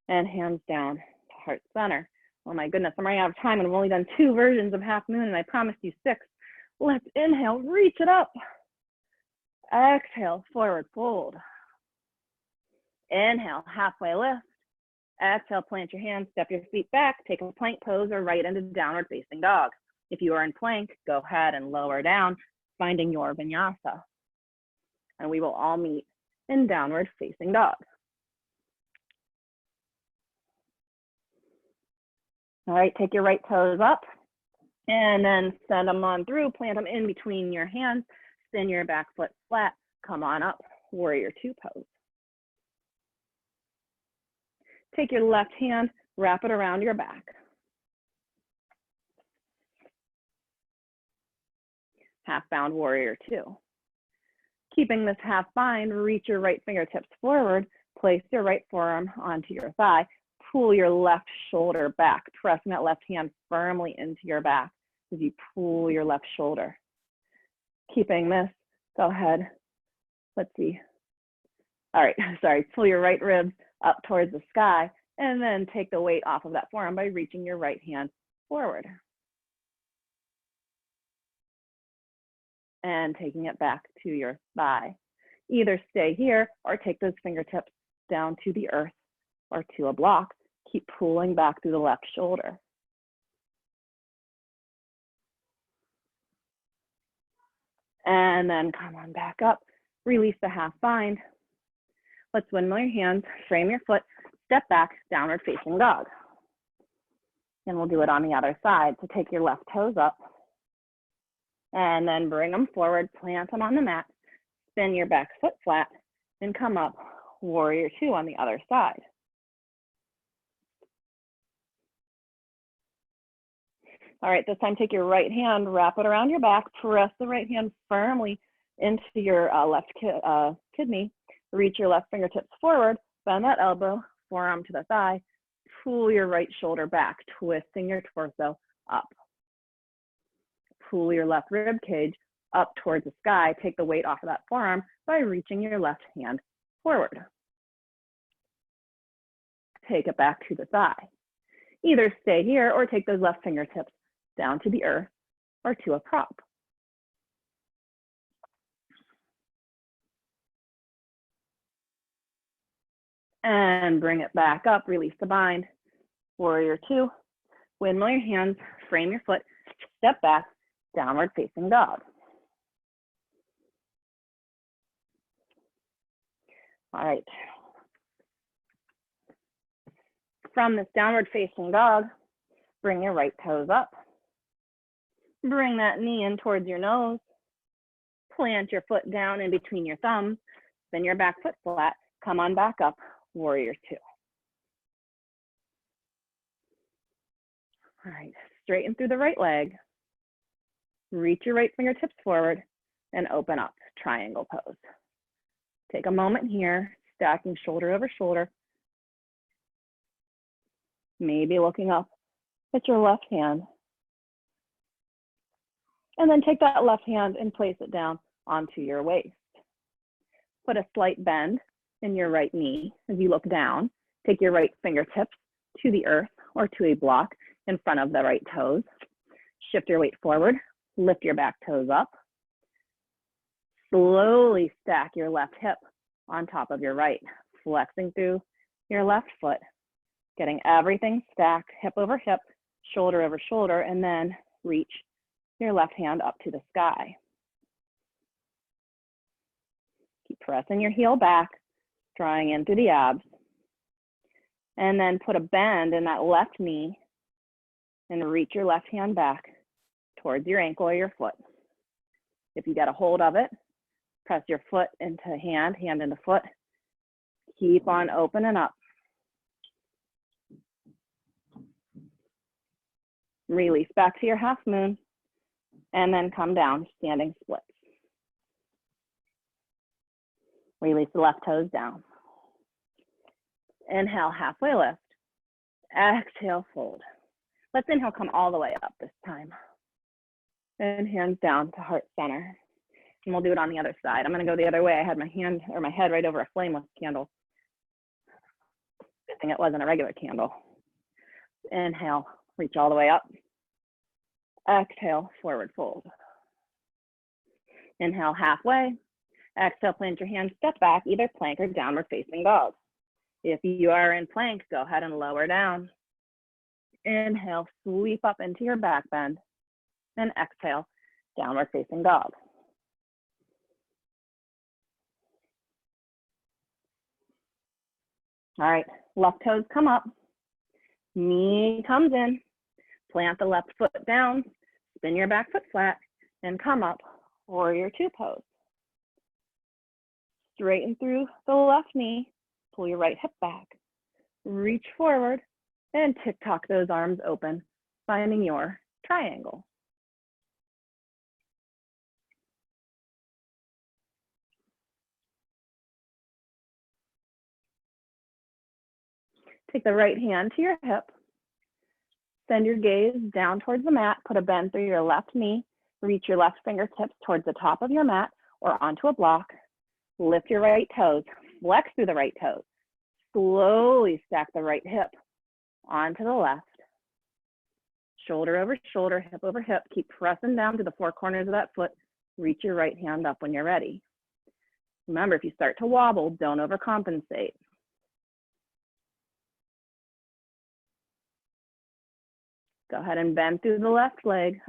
And hands down to heart center. Oh my goodness, I'm running out of time and I've only done 2 versions of half moon and I promised you 6. Let's inhale, reach it up. Exhale, forward fold. Inhale, halfway lift. Exhale, plant your hands, step your feet back, take a plank pose or right into downward facing dog. If you are in plank, go ahead and lower down, finding your vinyasa. And we will all meet in downward facing dog. All right, take your right toes up and then send them on through, plant them in between your hands, spin your back foot flat, come on up, Warrior Two pose. Take your left hand, wrap it around your back. Half bound Warrior Two. Keeping this half bind, reach your right fingertips forward, place your right forearm onto your thigh, pull your left shoulder back, pressing that left hand firmly into your back as you pull your left shoulder. Keeping this, go ahead, let's see. All right, sorry, pull your right ribs up towards the sky and then take the weight off of that forearm by reaching your right hand forward. And taking it back to your thigh. Either stay here or take those fingertips down to the earth or to a block. Keep pulling back through the left shoulder. And then come on back up. Release the half bind. Let's windmill your hands, frame your foot, step back, downward facing dog. And we'll do it on the other side. So take your left toes up and then bring them forward, plant them on the mat, spin your back foot flat, and come up, warrior two on the other side. All right, this time take your right hand, wrap it around your back, press the right hand firmly into your left kidney, reach your left fingertips forward, bend that elbow, forearm to the thigh, pull your right shoulder back, twisting your torso up. Pull your left rib cage up towards the sky, take the weight off of that forearm by reaching your left hand forward. Take it back to the thigh. Either stay here or take those left fingertips down to the earth or to a prop. And bring it back up, release the bind. Warrior two, windmill your hands, frame your foot, step back, downward facing dog. All right. From this downward facing dog, bring your right toes up. Bring that knee in towards your nose. Plant your foot down in between your thumbs. Spin your back foot flat. Come on back up, warrior two. All right, straighten through the right leg. Reach your right fingertips forward and open up, triangle pose. Take a moment here, stacking shoulder over shoulder. Maybe looking up at your left hand. And then take that left hand and place it down onto your waist. Put a slight bend in your right knee as you look down. Take your right fingertips to the earth or to a block in front of the right toes. Shift your weight forward, lift your back toes up. Slowly stack your left hip on top of your right, flexing through your left foot, getting everything stacked, hip over hip, shoulder over shoulder, and then reach your left hand up to the sky. Keep pressing your heel back, drawing in through the abs. And then put a bend in that left knee and reach your left hand back towards your ankle or your foot. If you get a hold of it, press your foot into hand, hand into foot. Keep on opening up. Release back to your half moon, and then come down, standing splits. Release the left toes down. Inhale, halfway lift. Exhale, fold. Let's inhale, come all the way up this time. And hands down to heart center. And we'll do it on the other side. I'm gonna go the other way. I had my hand or my head right over a flameless candle. Good thing it wasn't a regular candle. Inhale, reach all the way up. Exhale, forward fold. Inhale, halfway. Exhale, plant your hands, step back, either plank or downward facing dog. If you are in plank, go ahead and lower down. Inhale, sweep up into your back bend. And exhale, downward facing dog. All right, left toes come up. Knee comes in. Plant the left foot down. Spin your back foot flat and come up, warrior two pose. Straighten through the left knee. Pull your right hip back. Reach forward and tick-tock those arms open, finding your triangle. Take the right hand to your hip. Send your gaze down towards the mat. Put a bend through your left knee. Reach your left fingertips towards the top of your mat or onto a block. Lift your right toes. Flex through the right toes. Slowly stack the right hip onto the left. shoulder over shoulder, hip over hip. Keep pressing down to the four corners of that foot. Reach your right hand up when you're ready. Remember, if you start to wobble, don't overcompensate. Go ahead and bend through the left leg,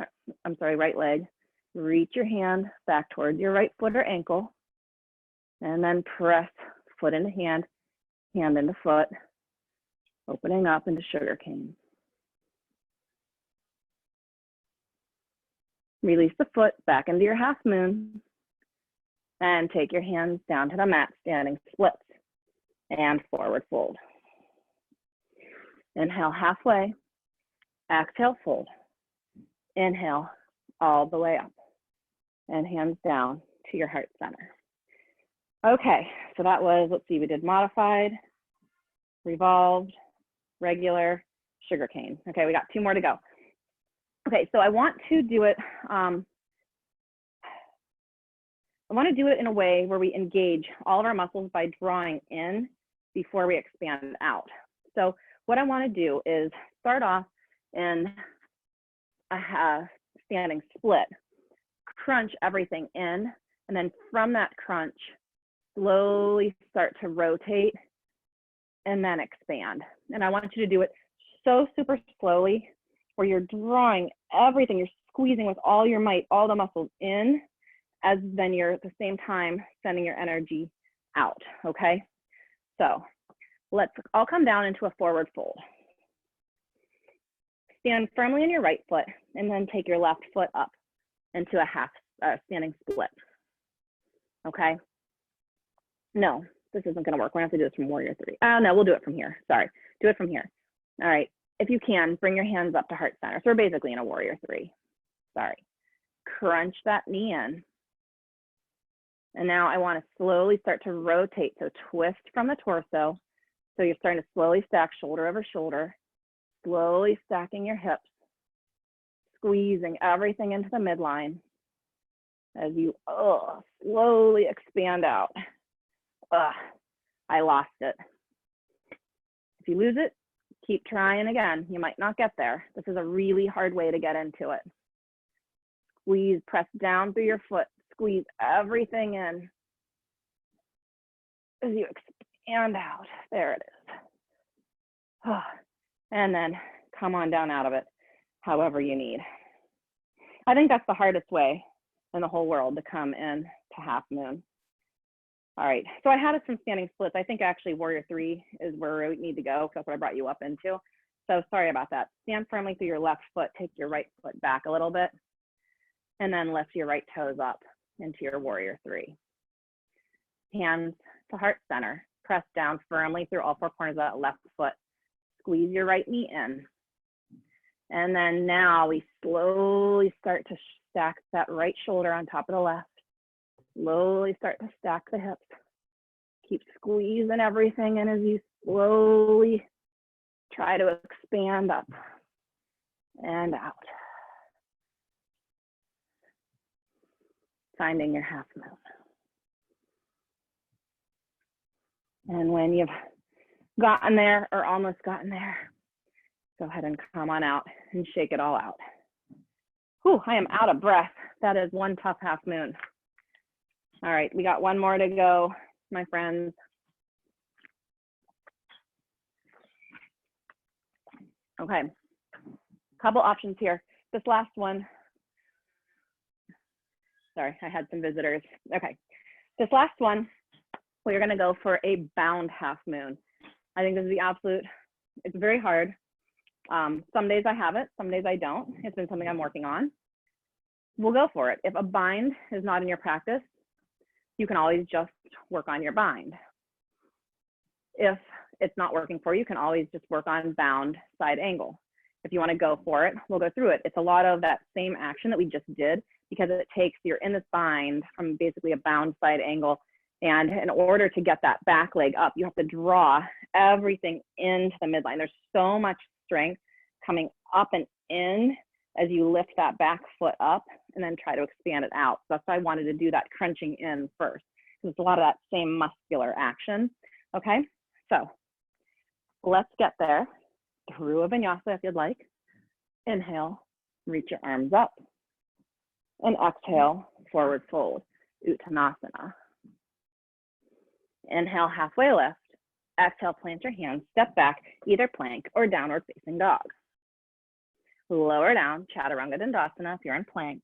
I'm sorry, right leg. Reach your hand back towards your right foot or ankle, and then press foot into hand, hand into foot, opening up into sugar cane. Release the foot back into your half moon, and take your hands down to the mat, standing splits, and forward fold. Inhale halfway, exhale fold. Inhale all the way up, and hands down to your heart center. Okay, so that was, let's see, we did modified, revolved, regular, sugar cane. Okay, we got 2 more to go. Okay, so I want to do it, in a way where we engage all of our muscles by drawing in before we expand out. So what I want to do is start off in a standing split, crunch everything in, and then from that crunch, slowly start to rotate and then expand. And I want you to do it so super slowly, where you're drawing everything, you're squeezing with all your might, all the muscles in, as then you're at the same time sending your energy out, okay? So let's all come down into a forward fold. Stand firmly on your right foot, and then take your left foot up into a half standing split, okay? No, this isn't gonna work. We're gonna have to do this from warrior 3. No, we'll do it from here, sorry. Do it from here. All right, if you can, bring your hands up to heart center. So we're basically in a warrior 3, sorry. Crunch that knee in. And now I wanna slowly start to rotate, so twist from the torso. So you're starting to slowly stack shoulder over shoulder, slowly stacking your hips, squeezing everything into the midline as you slowly expand out. I lost it. If you lose it, keep trying again. You might not get there. This is a really hard way to get into it. Squeeze, press down through your foot, squeeze everything in as you expand out. There it is. And then come on down out of it however you need. I think that's the hardest way in the whole world to come in to half moon. All right, so I had us from standing splits. I think actually warrior 3 is where we need to go, because that's what I brought you up into. So sorry about that. Stand firmly through your left foot, take your right foot back a little bit, and then lift your right toes up into your warrior 3. Hands to heart center. Press down firmly through all 4 corners of that left foot. Squeeze your right knee in. And then now we slowly start to stack that right shoulder on top of the left. Slowly start to stack the hips. Keep squeezing everything in as you slowly try to expand up and out. Finding your half moon. And when you've gotten there or almost gotten there, go ahead and come on out and shake it all out. Whew, I am out of breath. That is one tough half moon. All right, we got 1 more to go, my friends. Okay, couple options here. This last one, sorry, I had some visitors. Okay, this last one, we're gonna go for a bound half moon. I think this is the absolute, it's very hard. Some days I have it, some days I don't. It's been something I'm working on. We'll go for it. If a bind is not in your practice, you can always just work on your bind. If it's not working for you, you can always just work on bound side angle. If you want to go for it, we'll go through it. It's a lot of that same action that we just did, because it takes, you're in this bind from basically a bound side angle. And in order to get that back leg up, you have to draw everything into the midline. There's so much strength coming up and in as you lift that back foot up and then try to expand it out. So that's why I wanted to do that crunching in first, because it's a lot of that same muscular action. Okay, so let's get there through a vinyasa if you'd like. Inhale, reach your arms up. And exhale, forward fold, Uttanasana. Inhale, halfway lift. Exhale, plant your hands, step back, either plank or downward facing dog. Lower down, Chaturanga Dandasana if you're in plank.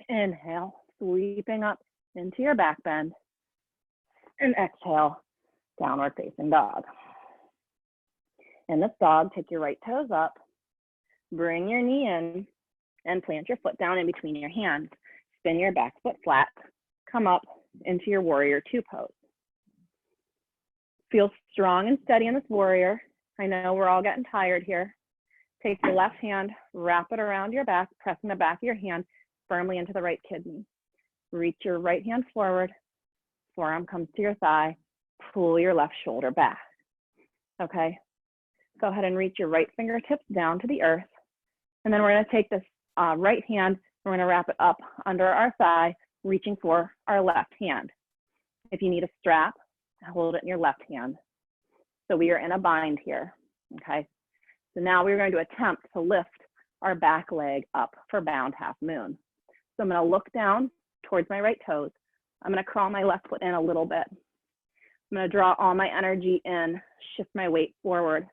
Inhale, sweeping up into your back bend. And exhale, downward facing dog. In this dog, take your right toes up, bring your knee in, and plant your foot down in between your hands. Spin your back foot flat, come up into your warrior two pose. Feel strong and steady in this warrior. I know we're all getting tired here. Take your left hand, wrap it around your back, pressing the back of your hand firmly into the right kidney. Reach your right hand forward, forearm comes to your thigh, pull your left shoulder back. Okay, go ahead and reach your right fingertips down to the earth. And then we're gonna take this right hand, we're gonna wrap it up under our thigh, reaching for our left hand. If you need a strap, hold it in your left hand. So we are in a bind here, okay? So now we're going to attempt to lift our back leg up for bound half moon. So I'm gonna look down towards my right toes. I'm gonna crawl my left foot in a little bit. I'm gonna draw all my energy in, shift my weight forward,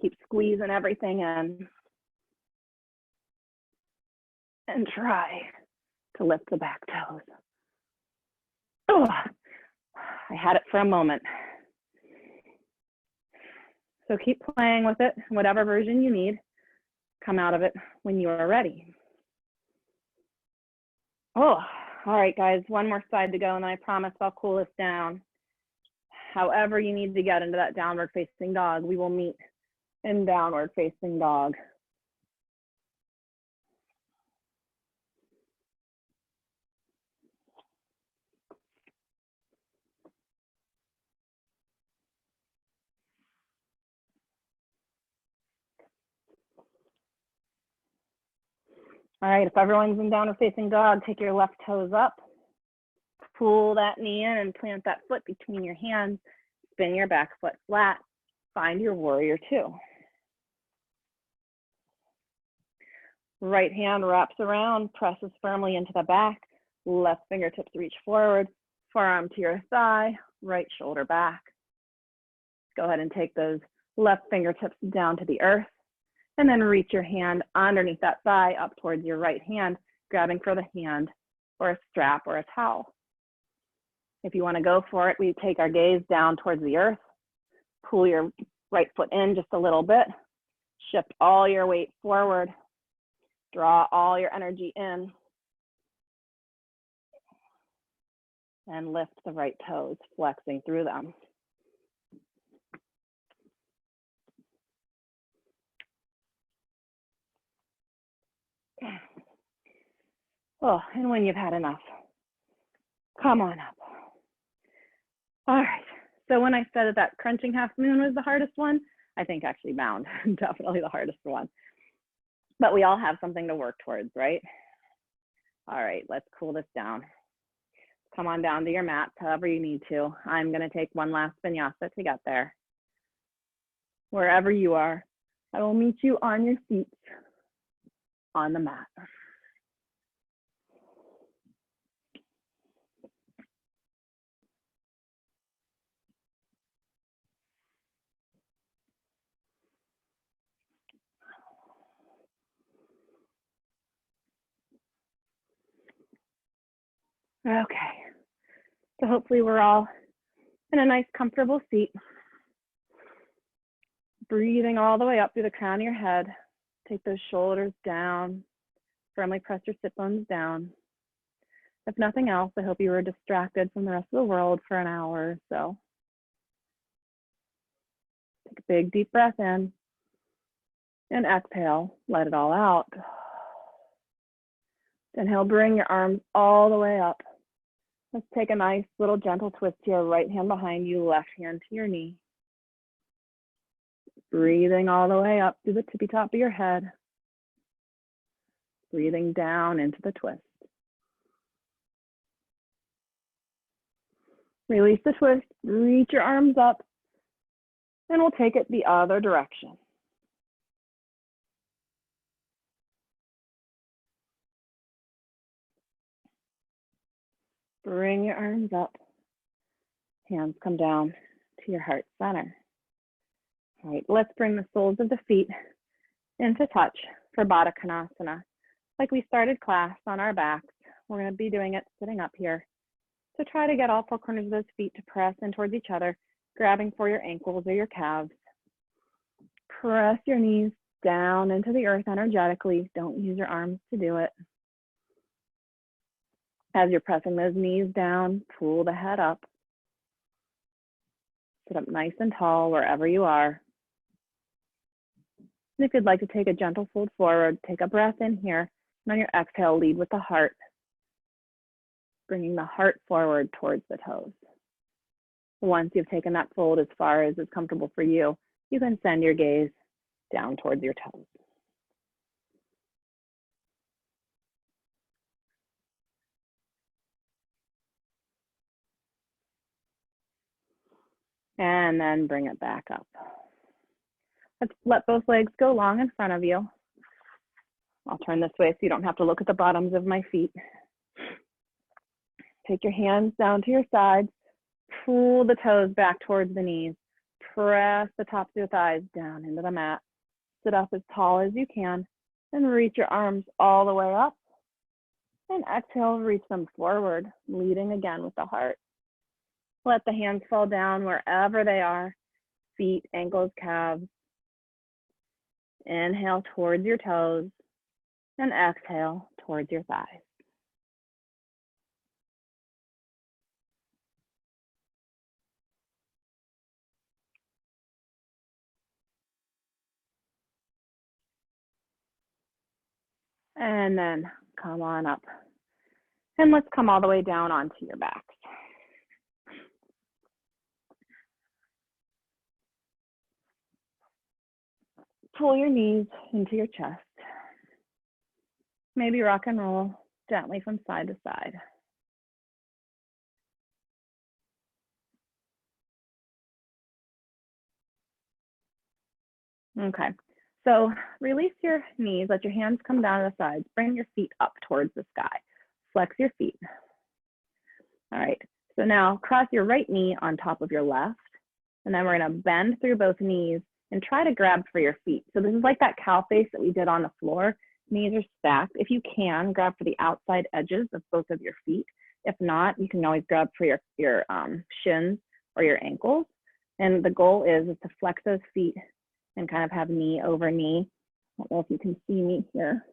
keep squeezing everything in, and try to lift the back toes. Oh, I had it for a moment. So keep playing with it, whatever version you need. Come out of it when you are ready. Oh, all right, guys, one more side to go, and then I promise I'll cool this down. However you need to get into that downward facing dog, we will meet in downward facing dog. All right, if everyone's in downward facing dog, take your left toes up, pull that knee in and plant that foot between your hands, spin your back foot flat, find your warrior two. Right hand wraps around, presses firmly into the back, left fingertips reach forward, forearm to your thigh, right shoulder back. Go ahead and take those left fingertips down to the earth, and then reach your hand underneath that thigh up towards your right hand, grabbing for the hand or a strap or a towel. If you want to go for it, we take our gaze down towards the earth, pull your right foot in just a little bit, shift all your weight forward, draw all your energy in, and lift the right toes, flexing through them. Oh, and when you've had enough, come on up. All right, so when I said that crunching half moon was the hardest one, I think actually bound, definitely the hardest one. But we all have something to work towards, right? All right, let's cool this down. Come on down to your mat, however you need to. I'm gonna take one last vinyasa to get there. Wherever you are, I will meet you on your seats on the mat. Okay, so hopefully we're all in a nice comfortable seat. Breathing all the way up through the crown of your head. Take those shoulders down, firmly press your sit bones down. If nothing else, I hope you were distracted from the rest of the world for an hour or so. Take a big deep breath in and exhale, let it all out. Inhale, bring your arms all the way up. Let's take a nice little gentle twist to your right hand behind you, left hand to your knee. Breathing all the way up through the tippy top of your head. Breathing down into the twist. Release the twist, reach your arms up, and we'll take it the other direction. Bring your arms up. Hands come down to your heart center. All right, let's bring the soles of the feet into touch for Baddha Konasana. Like we started class on our backs, we're going to be doing it sitting up here. So try to get all four corners of those feet to press in towards each other, grabbing for your ankles or your calves. Press your knees down into the earth energetically. Don't use your arms to do it. As you're pressing those knees down, pull the head up. Sit up nice and tall wherever you are. And if you'd like to take a gentle fold forward, take a breath in here. And on your exhale, lead with the heart, bringing the heart forward towards the toes. Once you've taken that fold as far as is comfortable for you, you can send your gaze down towards your toes. And then bring it back up. Let's let both legs go long in front of you. I'll turn this way so you don't have to look at the bottoms of my feet. Take your hands down to your sides. Pull the toes back towards the knees. Press the tops of your thighs down into the mat. Sit up as tall as you can and reach your arms all the way up. And exhale, reach them forward, leading again with the heart. Let the hands fall down wherever they are, feet, ankles, calves. Inhale towards your toes and exhale towards your thighs. And then come on up. And let's come all the way down onto your backs. Pull your knees into your chest. Maybe rock and roll gently from side to side. Okay, so release your knees, let your hands come down to the sides, bring your feet up towards the sky. Flex your feet. All right, so now cross your right knee on top of your left, and then we're gonna bend through both knees and try to grab for your feet. So this is like that cow face that we did on the floor. Knees are stacked. If you can, grab for the outside edges of both of your feet. If not, you can always grab for your shins or your ankles. And the goal is to flex those feet and kind of have knee over knee. I don't know if you can see me here.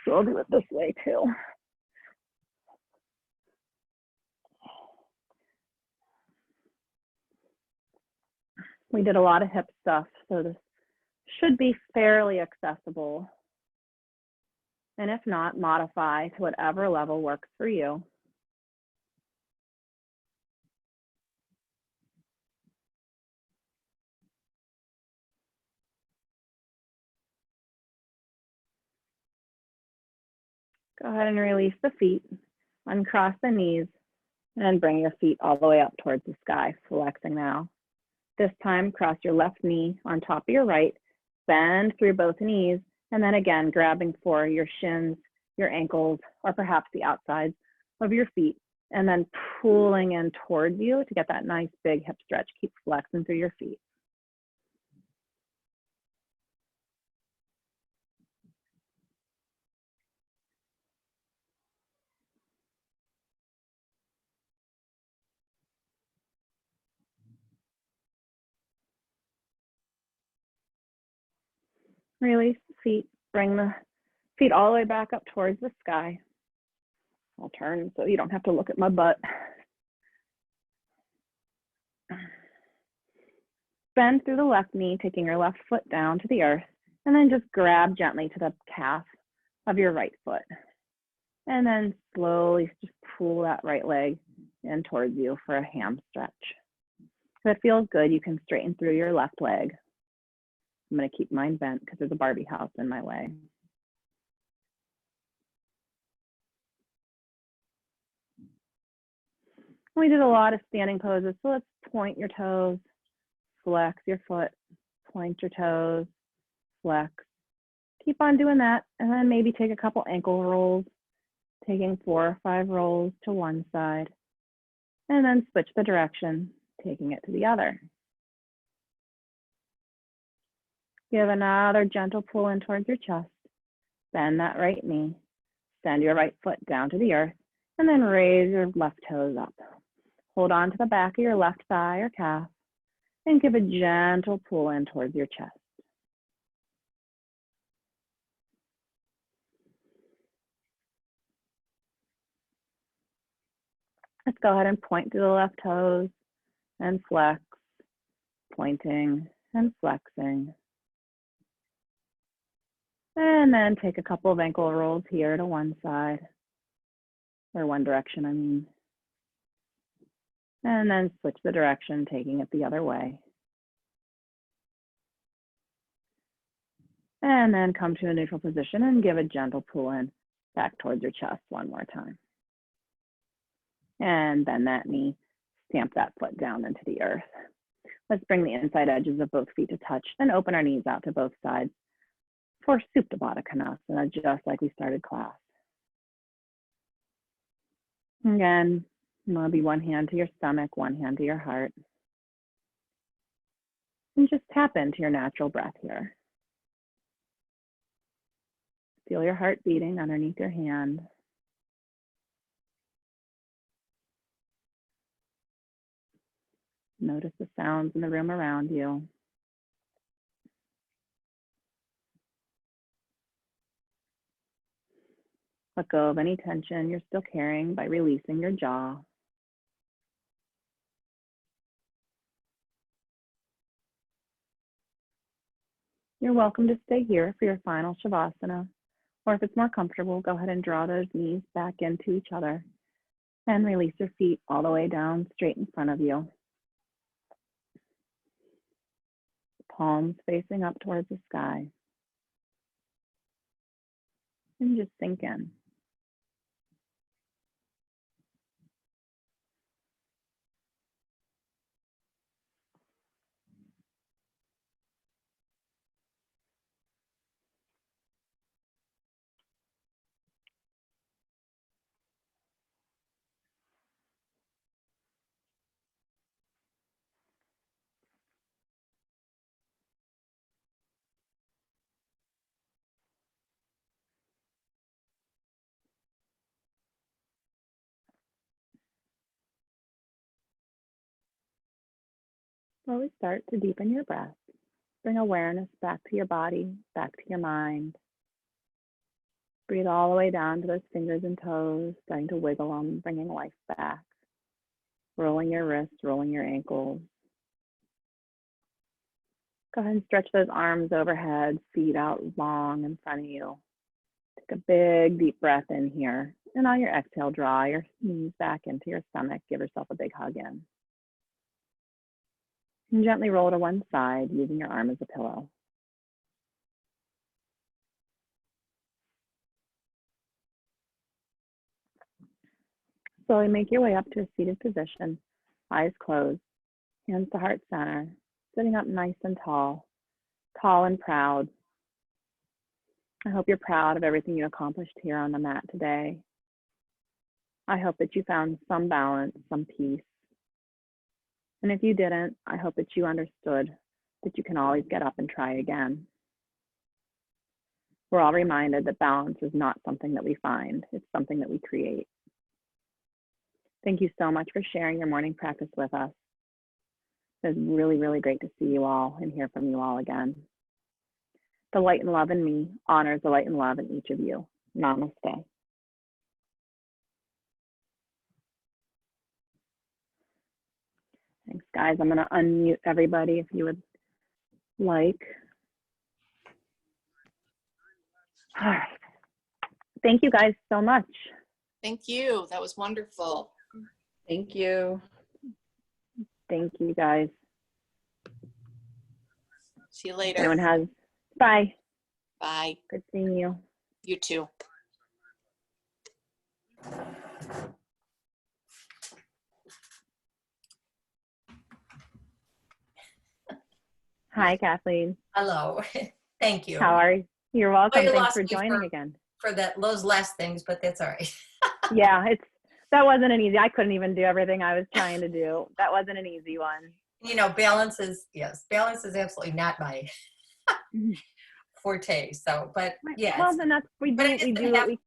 So I'll do it this way too. We did a lot of hip stuff, so this should be fairly accessible. And if not, modify to whatever level works for you. Go ahead and release the feet, uncross the knees, and bring your feet all the way up towards the sky, flexing now. This time, cross your left knee on top of your right, bend through both knees, and then again, grabbing for your shins, your ankles, or perhaps the outsides of your feet, and then pulling in towards you to get that nice big hip stretch. Keep flexing through your feet. Release the feet, bring the feet all the way back up towards the sky. I'll turn so you don't have to look at my butt. Bend through the left knee, taking your left foot down to the earth, and then just grab gently to the calf of your right foot. And then slowly just pull that right leg in towards you for a ham stretch. If it feels good, you can straighten through your left leg. I'm going to keep mine bent because there's a Barbie house in my way. We did a lot of standing poses, so let's point your toes, flex your foot, point your toes, flex. Keep on doing that, and then maybe take a couple ankle rolls taking 4 or 5 rolls to one side, and then switch the direction, taking it to the other. Give another gentle pull in towards your chest. Bend that right knee. Send your right foot down to the earth, and then raise your left toes up. Hold on to the back of your left thigh or calf, and give a gentle pull in towards your chest. Let's go ahead and point to the left toes and flex, pointing and flexing. And then take a couple of ankle rolls here to one side, or one direction, I mean. And then switch the direction, taking it the other way. And then come to a neutral position and give a gentle pull in back towards your chest one more time. And bend that knee, stamp that foot down into the earth. Let's bring the inside edges of both feet to touch, then open our knees out to both sides for Supta Baddha Konasana, just like we started class. Again, it'll be one hand to your stomach, one hand to your heart. And just tap into your natural breath here. Feel your heart beating underneath your hand. Notice the sounds in the room around you. Let go of any tension you're still carrying by releasing your jaw. You're welcome to stay here for your final Shavasana, or if it's more comfortable, go ahead and draw those knees back into each other and release your feet all the way down straight in front of you. Palms facing up towards the sky. And just sink in. Slowly start to deepen your breath. Bring awareness back to your body, back to your mind. Breathe all the way down to those fingers and toes, starting to wiggle them, bringing life back. Rolling your wrists, rolling your ankles. Go ahead and stretch those arms overhead, feet out long in front of you. Take a big, deep breath in here. And on your exhale, draw your knees back into your stomach. Give yourself a big hug in. And gently roll to one side, using your arm as a pillow. Slowly make your way up to a seated position, eyes closed, hands to heart center, sitting up nice and tall and proud. I hope you're proud of everything you accomplished here on the mat today. I hope that you found some balance, some peace. And if you didn't, I hope that you understood that you can always get up and try again. We're all reminded that balance is not something that we find, it's something that we create. Thank you so much for sharing your morning practice with us. It was really, really great to see you all and hear from you all again. The light and love in me honors the light and love in each of you. Namaste. Thanks, guys. I'm going to unmute everybody if you would like. All right. Thank you guys so much. Thank you. That was wonderful. Thank you. Thank you, guys. See you later. Everyone has, bye. Bye. Good seeing you. You too. Hi, Kathleen. Hello. Thank you. How are you? You're welcome. You Thanks lost for me joining again. for those last things, but that's all right. Yeah, that wasn't an easy. I couldn't even do everything I was trying to do. That wasn't an easy one. You know, balance is absolutely not my forte. So, but yeah, Well, then we but I do just what have we